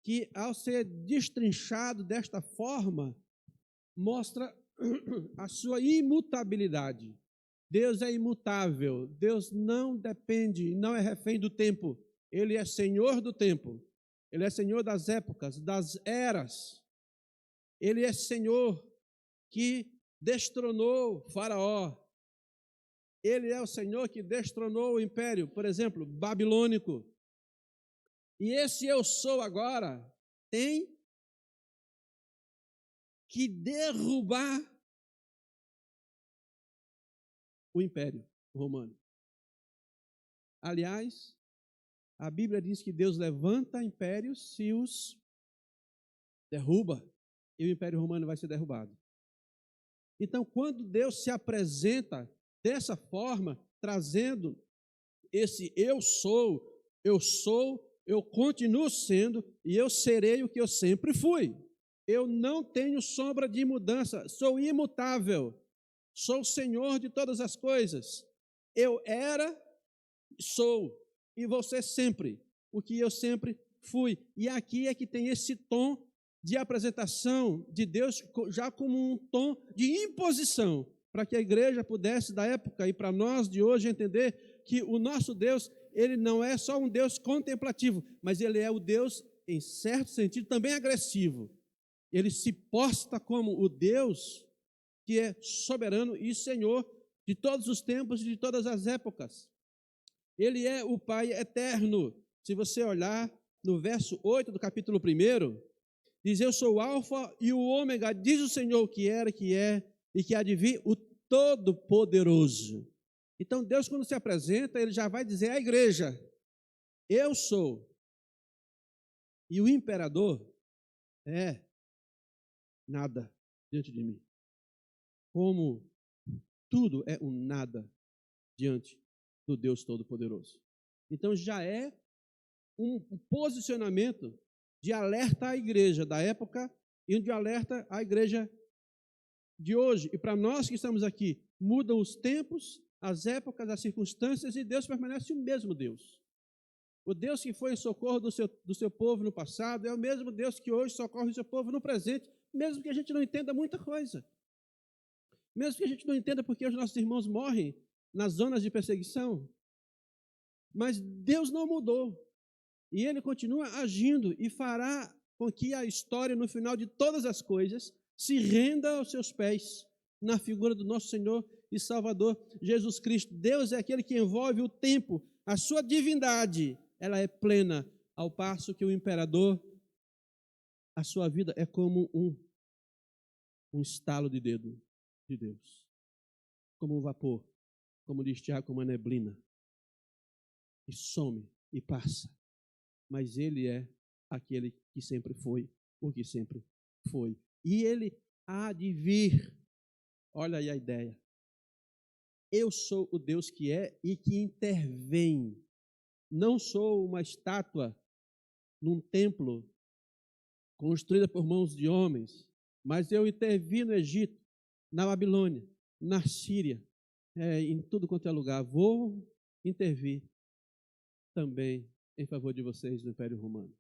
S1: que ao ser destrinchado desta forma, mostra a sua imutabilidade. Deus é imutável, Deus não depende, não é refém do tempo, Ele é Senhor do tempo, Ele é Senhor das épocas, das eras, Ele é Senhor que destronou Faraó, Ele é o Senhor que destronou o império, por exemplo, babilônico. E esse eu sou agora tem que derrubar o império romano. Aliás, a Bíblia diz que Deus levanta impérios se os derruba, e o império romano vai ser derrubado. Então, quando Deus se apresenta dessa forma, trazendo esse eu sou, eu continuo sendo e eu serei o que eu sempre fui. Eu não tenho sombra de mudança, sou imutável, sou o Senhor de todas as coisas. Eu era, sou e vou ser sempre o que eu sempre fui. E aqui é que tem esse tom de apresentação de Deus já como um tom de imposição, para que a igreja pudesse, da época e para nós de hoje, entender que o nosso Deus, ele não é só um Deus contemplativo, mas ele é o Deus, em certo sentido, também agressivo. Ele se posta como o Deus que é soberano e Senhor de todos os tempos e de todas as épocas. Ele é o Pai eterno. Se você olhar no verso 8 do capítulo 1, diz, eu sou o alfa e o ômega, diz o Senhor que era, que é e que há de vir, o Todo-Poderoso. Então Deus, quando se apresenta, ele já vai dizer à igreja, eu sou. E o imperador é nada diante de mim. Como tudo é um nada diante do Deus Todo-Poderoso. Então já é um posicionamento de alerta à igreja da época e de alerta à igreja de hoje. E para nós que estamos aqui, mudam os tempos, as épocas, as circunstâncias e Deus permanece o mesmo Deus. O Deus que foi em socorro do seu povo no passado é o mesmo Deus que hoje socorre o seu povo no presente, mesmo que a gente não entenda muita coisa. Mesmo que a gente não entenda porque os nossos irmãos morrem nas zonas de perseguição. Mas Deus não mudou. E Ele continua agindo e fará com que a história, no final de todas as coisas, se renda aos seus pés, na figura do nosso Senhor e Salvador Jesus Cristo. Deus é aquele que envolve o tempo, a sua divindade, ela é plena, ao passo que o imperador, a sua vida é como um estalo de dedo de Deus, como um vapor, como diz Tiago, como uma neblina, que some e passa. Mas Ele é aquele que sempre foi, o que sempre foi. E Ele há de vir. Olha aí a ideia. Eu sou o Deus que é e que intervém. Não sou uma estátua num templo construída por mãos de homens, mas eu intervi no Egito, na Babilônia, na Síria, em tudo quanto é lugar. Vou intervir também em favor de vocês do Império Romano.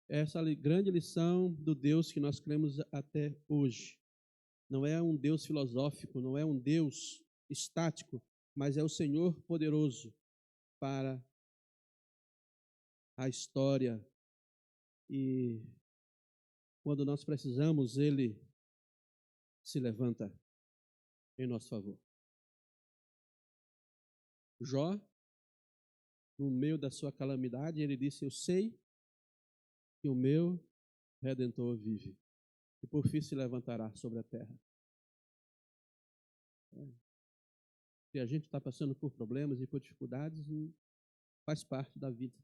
S1: Essa é a grande lição do Deus que nós cremos até hoje. Não é um Deus filosófico, não é um Deus estático, mas é o Senhor poderoso para a história. E quando nós precisamos, Ele se levanta em nosso favor. Jó, no meio da sua calamidade, ele disse, eu sei que o meu Redentor vive. e por fim se levantará sobre a terra. Se a gente está passando por problemas e por dificuldades, faz parte da vida.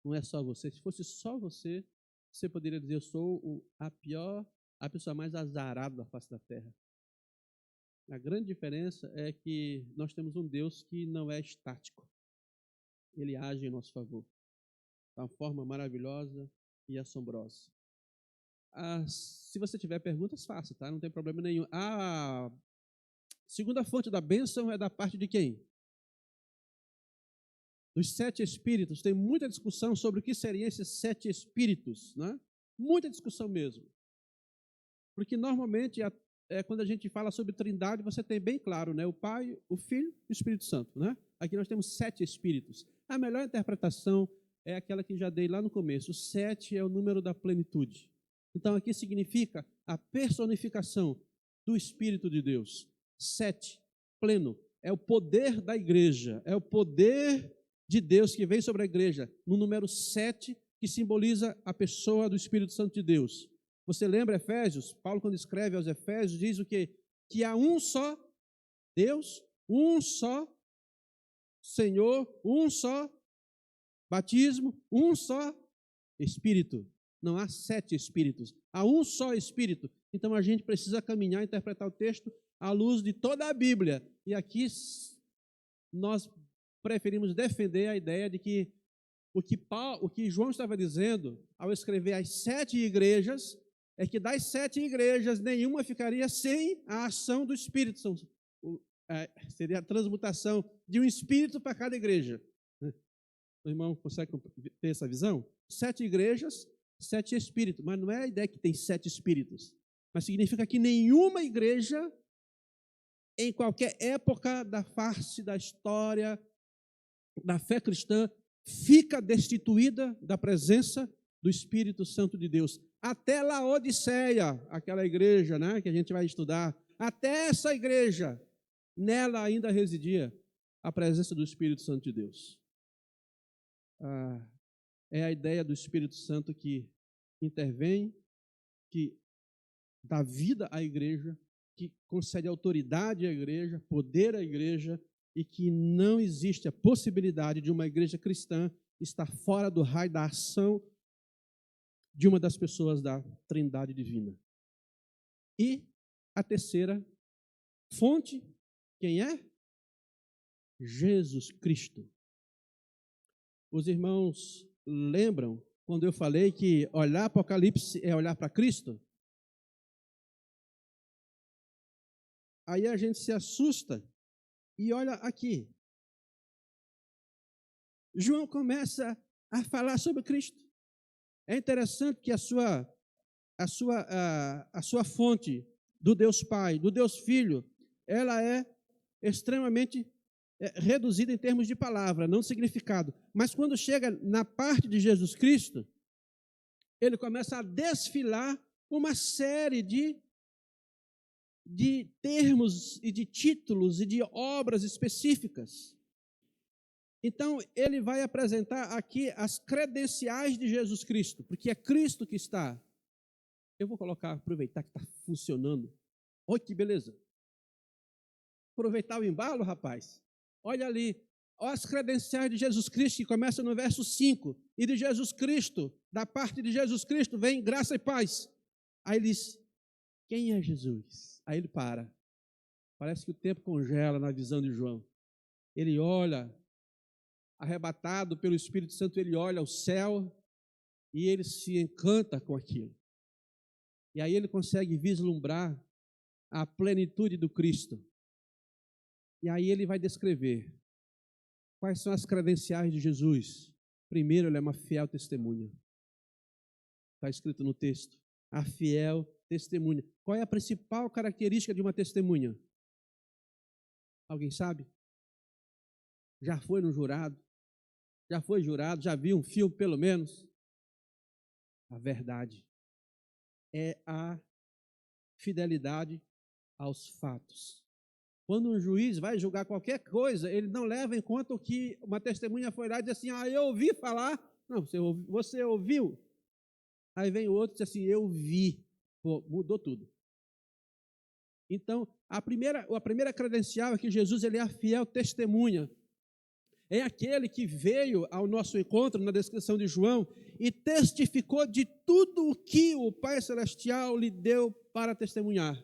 S1: Não é só você. Se fosse só você, você poderia dizer, eu sou a pessoa mais azarada da face da terra. A grande diferença é que nós temos um Deus que não é estático. Ele age em nosso favor, de uma forma maravilhosa e assombrosa. Se você tiver perguntas, faça, tá? Não tem problema nenhum. A segunda fonte da bênção é da parte de quem? Dos 7 espíritos. Tem muita discussão sobre o que seriam esses 7 espíritos, né? Muita discussão mesmo. Porque normalmente, quando a gente fala sobre trindade, você tem bem claro, né? O Pai, o Filho e o Espírito Santo, né? Aqui nós temos 7 espíritos. A melhor interpretação é aquela que já dei lá no começo. O 7 é o número da plenitude. Então, aqui significa a personificação do Espírito de Deus. 7, pleno, é o poder da igreja, é o poder de Deus que vem sobre a igreja, no número 7, que simboliza a pessoa do Espírito Santo de Deus. Você lembra Efésios? Paulo, quando escreve aos Efésios, diz o quê? Que há um só Deus, um só Senhor, um só batismo, um só Espírito. Não há 7 espíritos, há um só Espírito. Então a gente precisa caminhar e interpretar o texto à luz de toda a Bíblia. E aqui nós preferimos defender a ideia de que o que João estava dizendo ao escrever as 7 igrejas é que das 7 igrejas nenhuma ficaria sem a ação do Espírito. Seria a transmutação de um Espírito para cada igreja. O irmão consegue ter essa visão? 7 igrejas, 7 espíritos, mas não é a ideia que tem 7 espíritos, mas significa que nenhuma igreja, em qualquer época da face da história da fé cristã, fica destituída da presença do Espírito Santo de Deus. Até Laodiceia, aquela igreja, né, que a gente vai estudar, até essa igreja, nela ainda residia a presença do Espírito Santo de Deus. É a ideia do Espírito Santo que intervém, que dá vida à igreja, que concede autoridade à igreja, poder à igreja, e que não existe a possibilidade de uma igreja cristã estar fora do raio da ação de uma das pessoas da Trindade Divina. E a terceira fonte, quem é? Jesus Cristo. Os irmãos lembram quando eu falei que olhar Apocalipse é olhar para Cristo? Aí a gente se assusta e olha aqui. João começa a falar sobre Cristo. É interessante que a sua fonte do Deus Pai, do Deus Filho, ela é extremamente reduzida em termos de palavra, não significado. Mas quando chega na parte de Jesus Cristo, ele começa a desfilar uma série de termos e de títulos e de obras específicas. Então, ele vai apresentar aqui as credenciais de Jesus Cristo, porque é Cristo que está. Eu vou aproveitar que está funcionando. Olha que beleza. Aproveitar o embalo, rapaz. Olha ali, olha as credenciais de Jesus Cristo, que começa no verso 5. E de Jesus Cristo, da parte de Jesus Cristo, vem graça e paz. Aí ele diz, quem é Jesus? Aí ele para. Parece que o tempo congela na visão de João. Ele olha, arrebatado pelo Espírito Santo, ele olha o céu e ele se encanta com aquilo. E aí ele consegue vislumbrar a plenitude do Cristo. E aí ele vai descrever quais são as credenciais de Jesus. Primeiro, ele é uma fiel testemunha. Está escrito no texto. A fiel testemunha. Qual é a principal característica de uma testemunha? Alguém sabe? Já foi no jurado? Já foi jurado? Já viu um filme, pelo menos? A verdade é a fidelidade aos fatos. Quando um juiz vai julgar qualquer coisa, ele não leva em conta o que uma testemunha foi lá e diz assim, eu ouvi falar. Não, você ouviu? Aí vem o outro e diz assim, eu vi, Pô, mudou tudo. Então, a primeira credencial é que Jesus ele é a fiel testemunha. É aquele que veio ao nosso encontro, na descrição de João, e testificou de tudo o que o Pai Celestial lhe deu para testemunhar.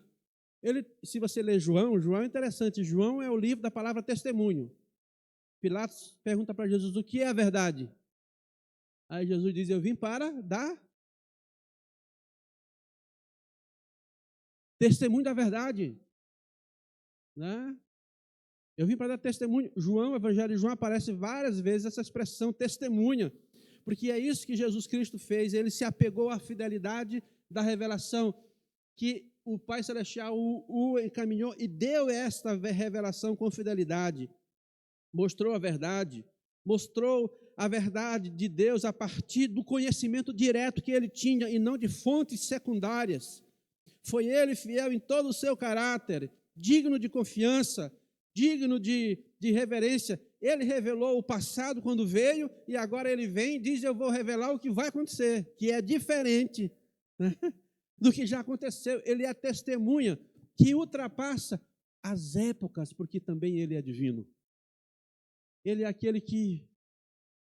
S1: Se você ler João é interessante. João é o livro da palavra testemunho. Pilatos pergunta para Jesus, o que é a verdade? Aí Jesus diz, eu vim para dar testemunho da verdade. Né? Eu vim para dar testemunho. O Evangelho de João, aparece várias vezes essa expressão testemunha, porque é isso que Jesus Cristo fez. Ele se apegou à fidelidade da revelação, que o Pai Celestial o encaminhou e deu esta revelação com fidelidade. Mostrou a verdade de Deus a partir do conhecimento direto que ele tinha e não de fontes secundárias. Foi ele fiel em todo o seu caráter, digno de confiança, digno de reverência. Ele revelou o passado quando veio e agora ele vem e diz, eu vou revelar o que vai acontecer, que é diferente, né, do que já aconteceu. Ele é a testemunha que ultrapassa as épocas, porque também ele é divino. Ele é aquele que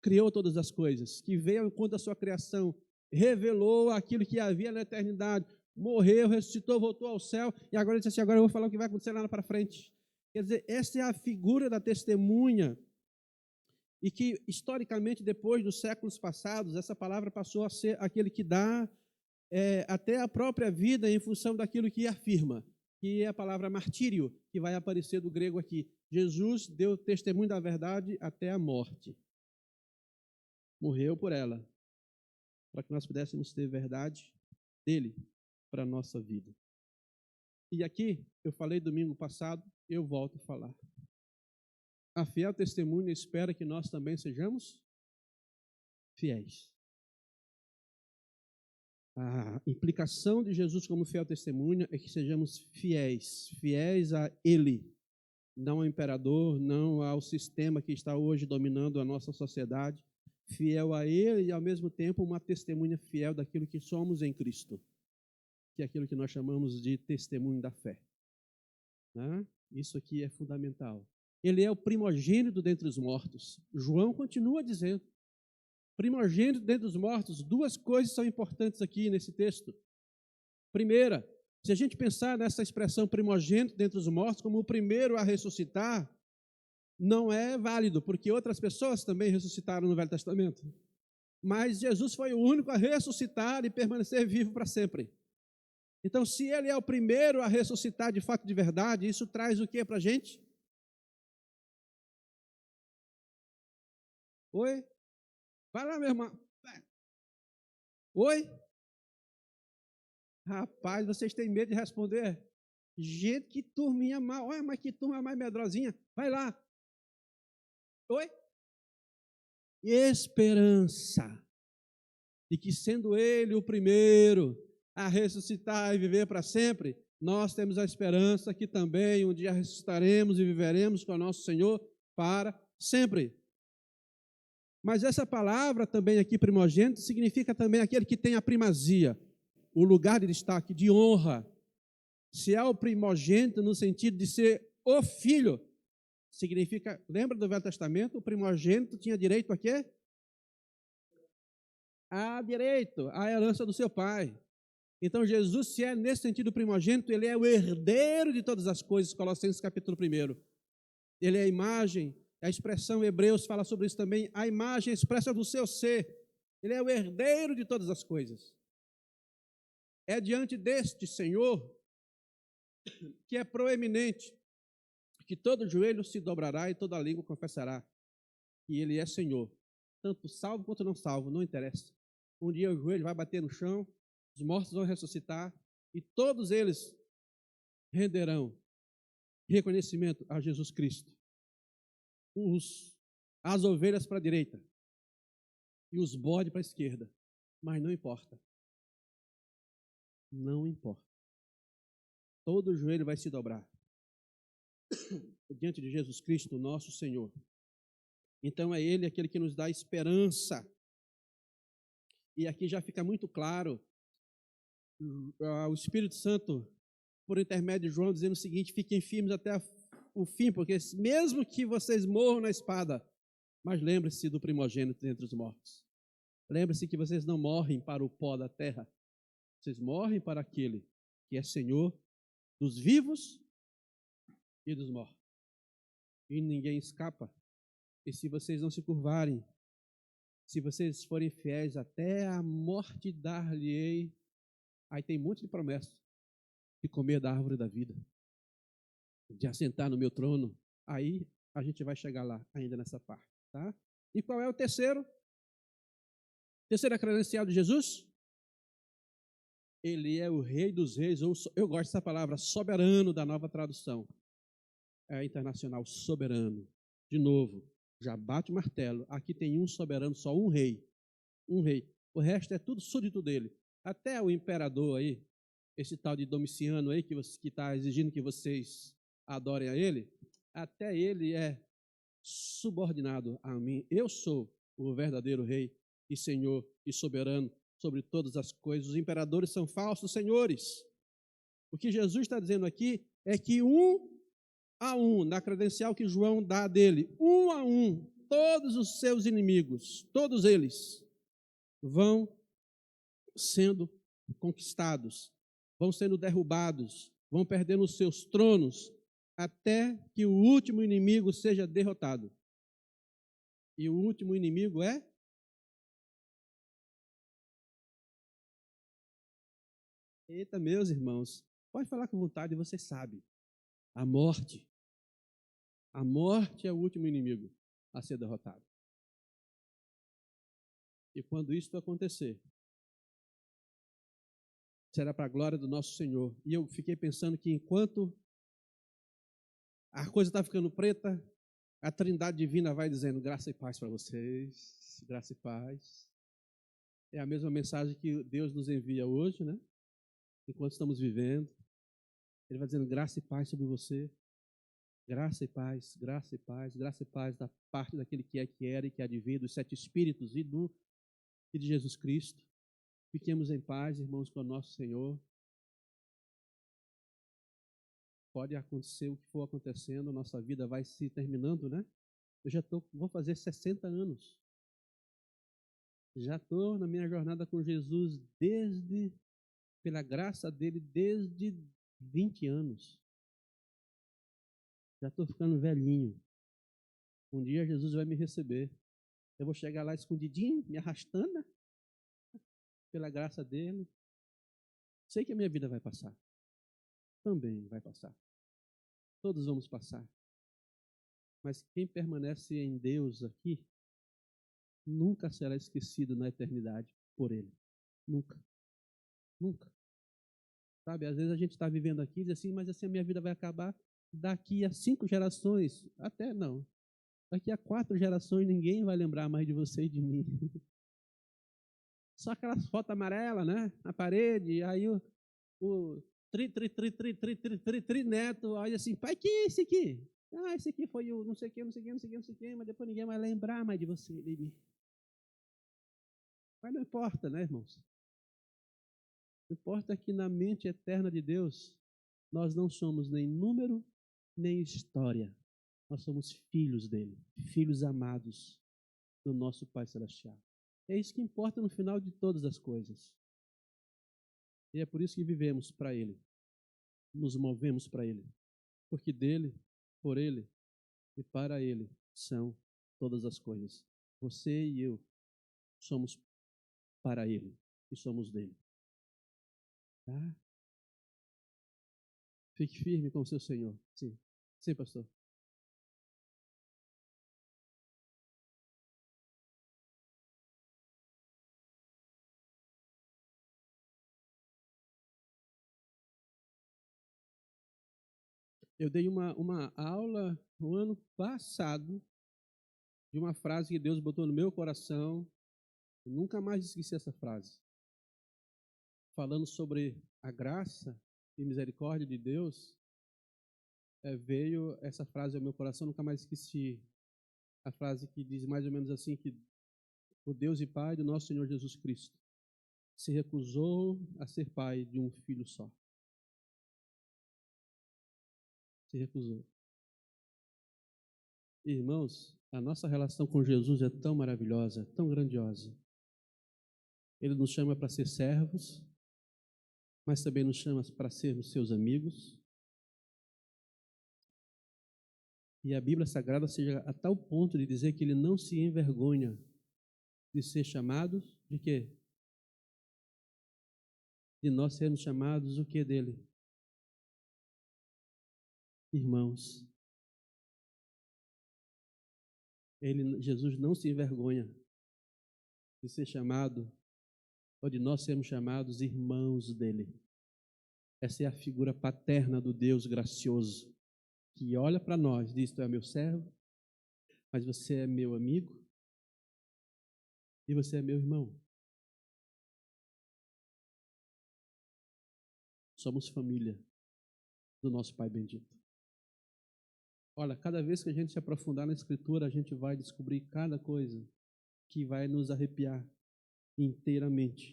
S1: criou todas as coisas, que veio ao encontro da sua criação, revelou aquilo que havia na eternidade, morreu, ressuscitou, voltou ao céu, e agora ele disse assim, agora eu vou falar o que vai acontecer lá para frente. Quer dizer, essa é a figura da testemunha, e que, historicamente, depois dos séculos passados, essa palavra passou a ser aquele que dá até a própria vida em função daquilo que afirma, que é a palavra martírio, que vai aparecer do grego aqui. Jesus deu testemunho da verdade até a morte. Morreu por ela, para que nós pudéssemos ter verdade dele para a nossa vida. E aqui, eu falei domingo passado, eu volto a falar. A fiel testemunha espera que nós também sejamos fiéis. A implicação de Jesus como fiel testemunha é que sejamos fiéis a Ele, não ao imperador, não ao sistema que está hoje dominando a nossa sociedade, fiel a Ele e, ao mesmo tempo, uma testemunha fiel daquilo que somos em Cristo, que é aquilo que nós chamamos de testemunho da fé. Né? Isso aqui é fundamental. Ele é o primogênito dentre os mortos. João continua dizendo, primogênito dentre os mortos. Duas coisas são importantes aqui nesse texto. Primeira, se a gente pensar nessa expressão primogênito dentre os mortos como o primeiro a ressuscitar, não é válido, porque outras pessoas também ressuscitaram no Velho Testamento. Mas Jesus foi o único a ressuscitar e permanecer vivo para sempre. Então, se ele é o primeiro a ressuscitar de fato de verdade, isso traz o que para a gente? Oi? Vai lá, meu irmão. Oi? Rapaz, vocês têm medo de responder? Gente, que turminha mal. Olha, mas que turma mais medrosinha. Vai lá. Oi? Esperança de que, sendo ele o primeiro a ressuscitar e viver para sempre, nós temos a esperança que também um dia ressuscitaremos e viveremos com o nosso Senhor para sempre. Mas essa palavra também aqui, primogênito, significa também aquele que tem a primazia, o lugar de destaque, de honra. Se é o primogênito no sentido de ser o filho, significa, lembra do Velho Testamento? O primogênito tinha direito a quê? A direito, a herança do seu pai. Então Jesus, se é nesse sentido primogênito, ele é o herdeiro de todas as coisas, Colossenses capítulo 1. Ele é a imagem, a expressão Hebreus fala sobre isso também, a imagem expressa do seu ser. Ele é o herdeiro de todas as coisas. É diante deste Senhor que é proeminente, que todo joelho se dobrará e toda língua confessará que Ele é Senhor. Tanto salvo quanto não salvo, não interessa. Um dia o joelho vai bater no chão, os mortos vão ressuscitar e todos eles renderão reconhecimento a Jesus Cristo. As ovelhas para a direita e os bodes para a esquerda. Mas não importa. Não importa. Todo joelho vai se dobrar diante de Jesus Cristo, nosso Senhor. Então é Ele aquele que nos dá esperança. E aqui já fica muito claro o Espírito Santo, por intermédio de João, dizendo o seguinte: fiquem firmes até o fim, porque mesmo que vocês morram na espada, mas lembre-se do primogênito entre os mortos. Lembre-se que vocês não morrem para o pó da terra, vocês morrem para aquele que é Senhor dos vivos e dos mortos. E ninguém escapa. E se vocês não se curvarem, se vocês forem fiéis até a morte, dar-lhe-ei. Aí tem um monte de promessas de comer da árvore da vida, de assentar no meu trono. Aí a gente vai chegar lá ainda nessa parte, tá? E qual é o terceiro? Terceira credencial de Jesus? Ele é o Rei dos Reis, ou eu gosto dessa palavra, soberano, da Nova Tradução. É internacional, soberano. De novo, já bate o martelo. Aqui tem um soberano, só um rei. Um rei. O resto é tudo súdito dele. Até o imperador aí, esse tal de Domiciano aí, que está exigindo que vocês adorem a ele, até ele é subordinado a mim. Eu sou o verdadeiro rei e senhor e soberano sobre todas as coisas. Os imperadores são falsos senhores. O que Jesus está dizendo aqui é que um a um, na credencial que João dá dele, um a um, todos os seus inimigos, todos eles vão sendo conquistados, vão sendo derrubados, vão perdendo os seus tronos, até que o último inimigo seja derrotado. E o último inimigo é? Eita, meus irmãos, pode falar com vontade, você sabe. A morte. A morte é o último inimigo a ser derrotado. E quando isso acontecer, será para a glória do nosso Senhor. E eu fiquei pensando que enquanto a coisa está ficando preta, a Trindade Divina vai dizendo graça e paz para vocês, graça e paz. É a mesma mensagem que Deus nos envia hoje, né? Enquanto estamos vivendo. Ele vai dizendo graça e paz sobre você. Graça e paz, graça e paz, graça e paz da parte daquele que é, que era e que há de vir, dos 7 Espíritos e de Jesus Cristo. Fiquemos em paz, irmãos, com o nosso Senhor. Pode acontecer o que for acontecendo, nossa vida vai se terminando, né? Eu já vou fazer 60 anos. Já estou na minha jornada com Jesus pela graça dele, desde 20 anos. Já estou ficando velhinho. Um dia Jesus vai me receber. Eu vou chegar lá escondidinho, me arrastando, né? Pela graça dele. Sei que a minha vida vai passar. Também vai passar. Todos vamos passar. Mas quem permanece em Deus aqui, nunca será esquecido na eternidade por Ele. Nunca. Nunca. Sabe, às vezes a gente está vivendo aqui e diz assim, mas assim a minha vida vai acabar daqui a 5 gerações. Até não. Daqui a 4 gerações ninguém vai lembrar mais de você e de mim. Só aquelas fotos amarelas, né? Na parede, aí o neto olha assim, pai, quem é esse aqui? Ah, esse aqui foi o não sei quem, não sei quem, não sei quem, não sei quem, mas depois ninguém vai lembrar mais de você, de mim. Mas não importa, né, irmãos? O que importa é que na mente eterna de Deus, nós não somos nem número, nem história. Nós somos filhos dele, filhos amados do nosso Pai Celestial. É isso que importa no final de todas as coisas. E é por isso que vivemos para Ele, nos movemos para Ele, porque dele, por Ele e para Ele são todas as coisas. Você e eu somos para Ele e somos dele. Tá? Fique firme com o seu Senhor. Sim, sim, pastor. Eu dei uma aula no ano passado de uma frase que Deus botou no meu coração. Eu nunca mais esqueci essa frase. Falando sobre a graça e misericórdia de Deus, veio essa frase ao meu coração, nunca mais esqueci. A frase que diz mais ou menos assim, que o Deus e Pai do nosso Senhor Jesus Cristo se recusou a ser pai de um filho só. Se recusou. Irmãos, a nossa relação com Jesus é tão maravilhosa, tão grandiosa. Ele nos chama para ser servos, mas também nos chama para sermos seus amigos. E a Bíblia Sagrada chega a tal ponto de dizer que ele não se envergonha de ser chamado de quê? De nós sermos chamados o quê dele? Irmãos. Jesus não se envergonha de ser chamado, ou de nós sermos chamados irmãos dele. Essa é a figura paterna do Deus gracioso, que olha para nós e diz: tu é meu servo, mas você é meu amigo e você é meu irmão. Somos família do nosso Pai bendito. Olha, cada vez que a gente se aprofundar na Escritura, a gente vai descobrir cada coisa que vai nos arrepiar inteiramente.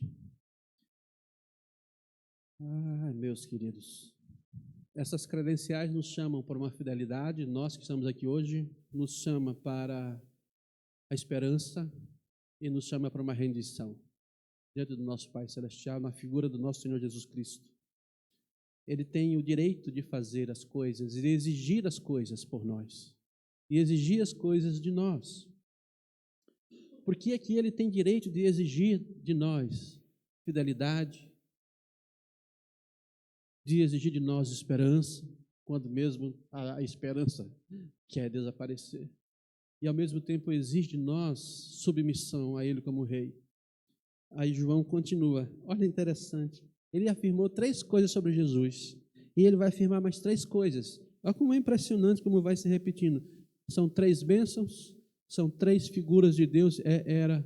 S1: Meus queridos, essas credenciais nos chamam para uma fidelidade, nós que estamos aqui hoje, nos chama para a esperança e nos chama para uma rendição diante do nosso Pai Celestial, na figura do nosso Senhor Jesus Cristo. Ele tem o direito de fazer as coisas e de exigir as coisas por nós e exigir as coisas de nós. Por que é que ele tem direito de exigir de nós fidelidade, de exigir de nós esperança, quando mesmo a esperança quer desaparecer? E ao mesmo tempo exige de nós submissão a ele como rei. Aí João continua, olha interessante, ele afirmou 3 coisas sobre Jesus, e ele vai afirmar mais 3 coisas. Olha como é impressionante como vai se repetindo. São 3 bênçãos, são 3 figuras de Deus, era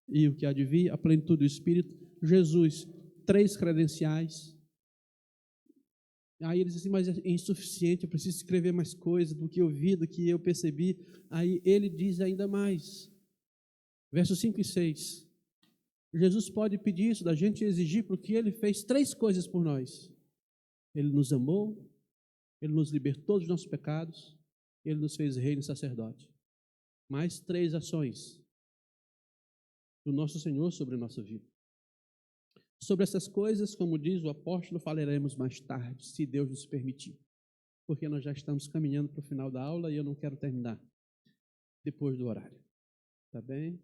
S1: e o que há de vir, a plenitude do Espírito. Jesus, 3 credenciais. Aí ele diz assim, mas é insuficiente, eu preciso escrever mais coisas do que eu vi, do que eu percebi. Aí ele diz ainda mais, versos 5 e 6. Jesus pode pedir isso da gente e exigir, porque ele fez 3 coisas por nós. Ele nos amou, ele nos libertou dos nossos pecados, ele nos fez rei e sacerdote. Mais 3 ações do nosso Senhor sobre a nossa vida. Sobre essas coisas, como diz o apóstolo, falaremos mais tarde, se Deus nos permitir. Porque nós já estamos caminhando para o final da aula e eu não quero terminar depois do horário. Tá bem?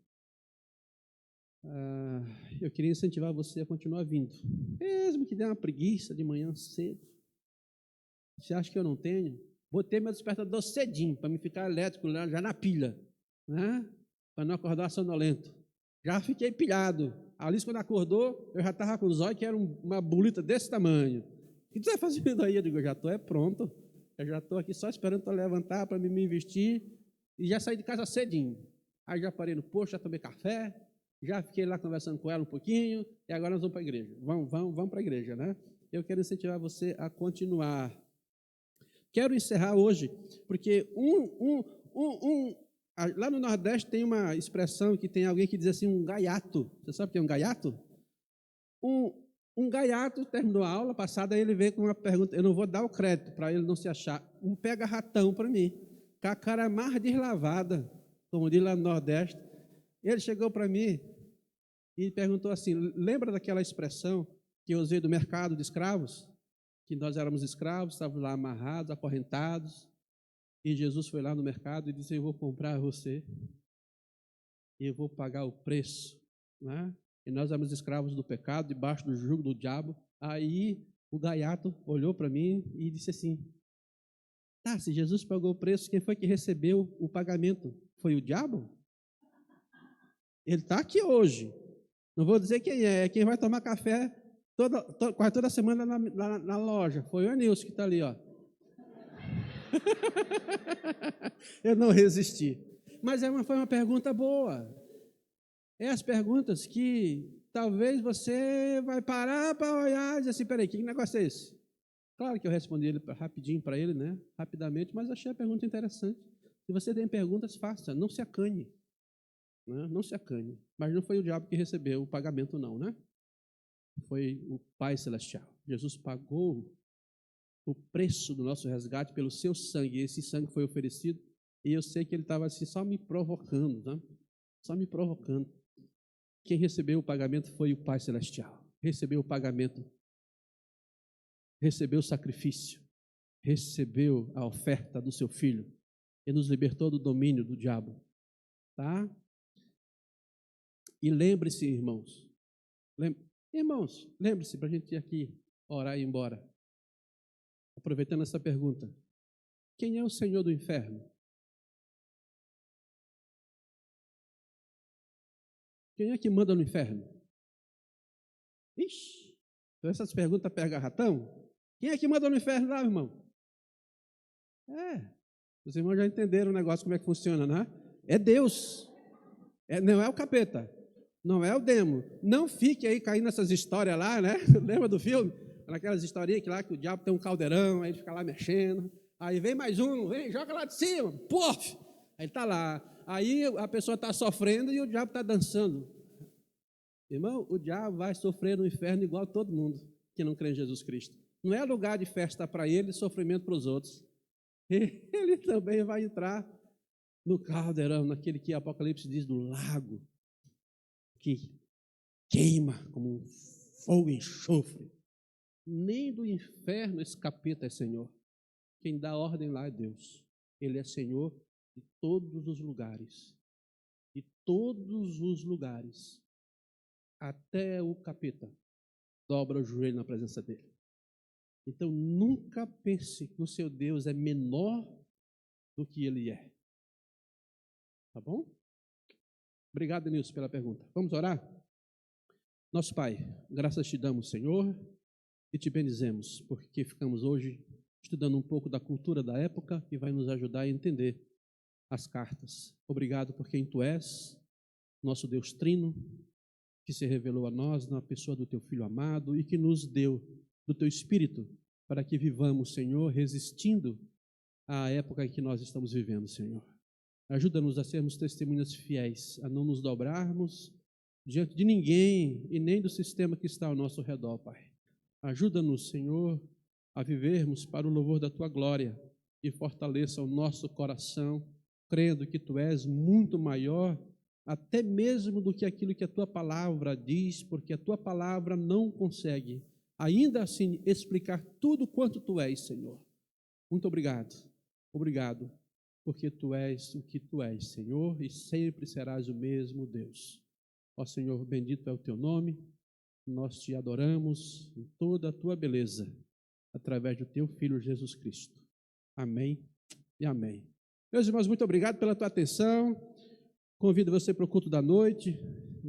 S1: Eu queria incentivar você a continuar vindo. Mesmo que dê uma preguiça de manhã cedo. Você acha que eu não tenho? Botei meu despertador cedinho, para me ficar elétrico já na pilha, né? Para não acordar sonolento. Já fiquei pilhado. A Alice, quando acordou, eu já estava com os olhos que era uma bolita desse tamanho. O que você está fazendo aí? Eu digo, eu já estou pronto. Eu já estou aqui só esperando para levantar, para me vestir. E já saí de casa cedinho. Aí já parei no posto, já tomei café, já fiquei lá conversando com ela um pouquinho, e agora nós vamos para a igreja. Vamos para a igreja, né? Eu quero incentivar você a continuar. Quero encerrar hoje, porque lá no Nordeste tem uma expressão que tem alguém que diz assim, um gaiato. Você sabe o que é um gaiato? Um gaiato terminou a aula passada, aí ele veio com uma pergunta, eu não vou dar o crédito para ele não se achar, um pega-ratão para mim, com a cara mais deslavada, como diz lá no Nordeste. Ele chegou para mim e perguntou assim, lembra daquela expressão que eu usei do mercado de escravos? Que nós éramos escravos, estávamos lá amarrados, acorrentados, e Jesus foi lá no mercado e disse, eu vou comprar você, e eu vou pagar o preço, né? E nós éramos escravos do pecado, debaixo do jugo do diabo. Aí o gaiato olhou para mim e disse assim, se Jesus pagou o preço, quem foi que recebeu o pagamento? Foi o diabo? Ele está aqui hoje. Não vou dizer quem é quem vai tomar café quase toda semana na loja. Foi o Nilson que está ali, ó. Eu não resisti. Mas foi uma pergunta boa. É as perguntas que talvez você vai parar para olhar e dizer assim, peraí, que negócio é esse? Claro que eu respondi rapidinho para ele, né? Rapidamente, mas achei a pergunta interessante. Se você tem perguntas, faça, não se acanhe. Né? Não se acanhe. Mas não foi o diabo que recebeu o pagamento não, né? foi o Pai Celestial. Jesus pagou o preço do nosso resgate pelo seu sangue. Esse sangue foi oferecido e eu sei que ele estava assim só me provocando, né? Só me provocando. Quem recebeu o pagamento foi o Pai Celestial. Recebeu o pagamento, recebeu o sacrifício, recebeu a oferta do seu Filho e nos libertou do domínio do diabo, tá? E lembre-se, irmãos, lembre-se para a gente ir aqui orar e ir embora. Aproveitando essa pergunta, quem é o Senhor do inferno? Quem é que manda no inferno? Ixi, essas perguntas pegam ratão. Quem é que manda no inferno lá, irmão? Os irmãos já entenderam o negócio, como é que funciona, né? É Deus. Não é o capeta. Não é o demo. Não fique aí caindo nessas histórias lá, né? Lembra do filme? Aquelas historinhas que o diabo tem um caldeirão, aí ele fica lá mexendo. Aí vem mais um, vem, joga lá de cima. Puf! Aí ele está lá. Aí a pessoa está sofrendo e o diabo está dançando. Irmão, o diabo vai sofrer no inferno igual todo mundo que não crê em Jesus Cristo. Não é lugar de festa para ele e sofrimento para os outros. Ele também vai entrar no caldeirão, naquele que Apocalipse diz do lago, que queima como um fogo e enxofre. Nem do inferno esse capeta é Senhor. Quem dá ordem lá é Deus. Ele é Senhor de todos os lugares. De todos os lugares. Até o capeta dobra o joelho na presença dele. Então, nunca pense que o seu Deus é menor do que ele é. Tá bom? Obrigado, Nilson, pela pergunta. Vamos orar? Nosso Pai, graças te damos, Senhor, e te bendizemos, porque ficamos hoje estudando um pouco da cultura da época que vai nos ajudar a entender as cartas. Obrigado por quem tu és, nosso Deus trino, que se revelou a nós na pessoa do teu Filho amado e que nos deu do teu Espírito para que vivamos, Senhor, resistindo à época em que nós estamos vivendo, Senhor. Ajuda-nos a sermos testemunhas fiéis, a não nos dobrarmos diante de ninguém e nem do sistema que está ao nosso redor, Pai. Ajuda-nos, Senhor, a vivermos para o louvor da Tua glória e fortaleça o nosso coração, crendo que Tu és muito maior até mesmo do que aquilo que a Tua palavra diz, porque a Tua palavra não consegue, ainda assim, explicar tudo quanto Tu és, Senhor. Muito obrigado. Obrigado, porque Tu és o que Tu és, Senhor, e sempre serás o mesmo Deus. Ó Senhor, bendito é o Teu nome, nós Te adoramos em toda a Tua beleza, através do Teu Filho Jesus Cristo. Amém e amém. Meus irmãos, muito obrigado pela tua atenção. Convido você para o culto da noite.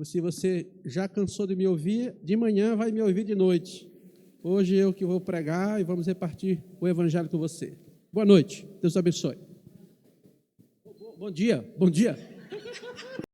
S1: Se você já cansou de me ouvir, de manhã vai me ouvir de noite. Hoje eu que vou pregar e vamos repartir o evangelho com você. Boa noite, Deus abençoe. Bom dia, bom dia.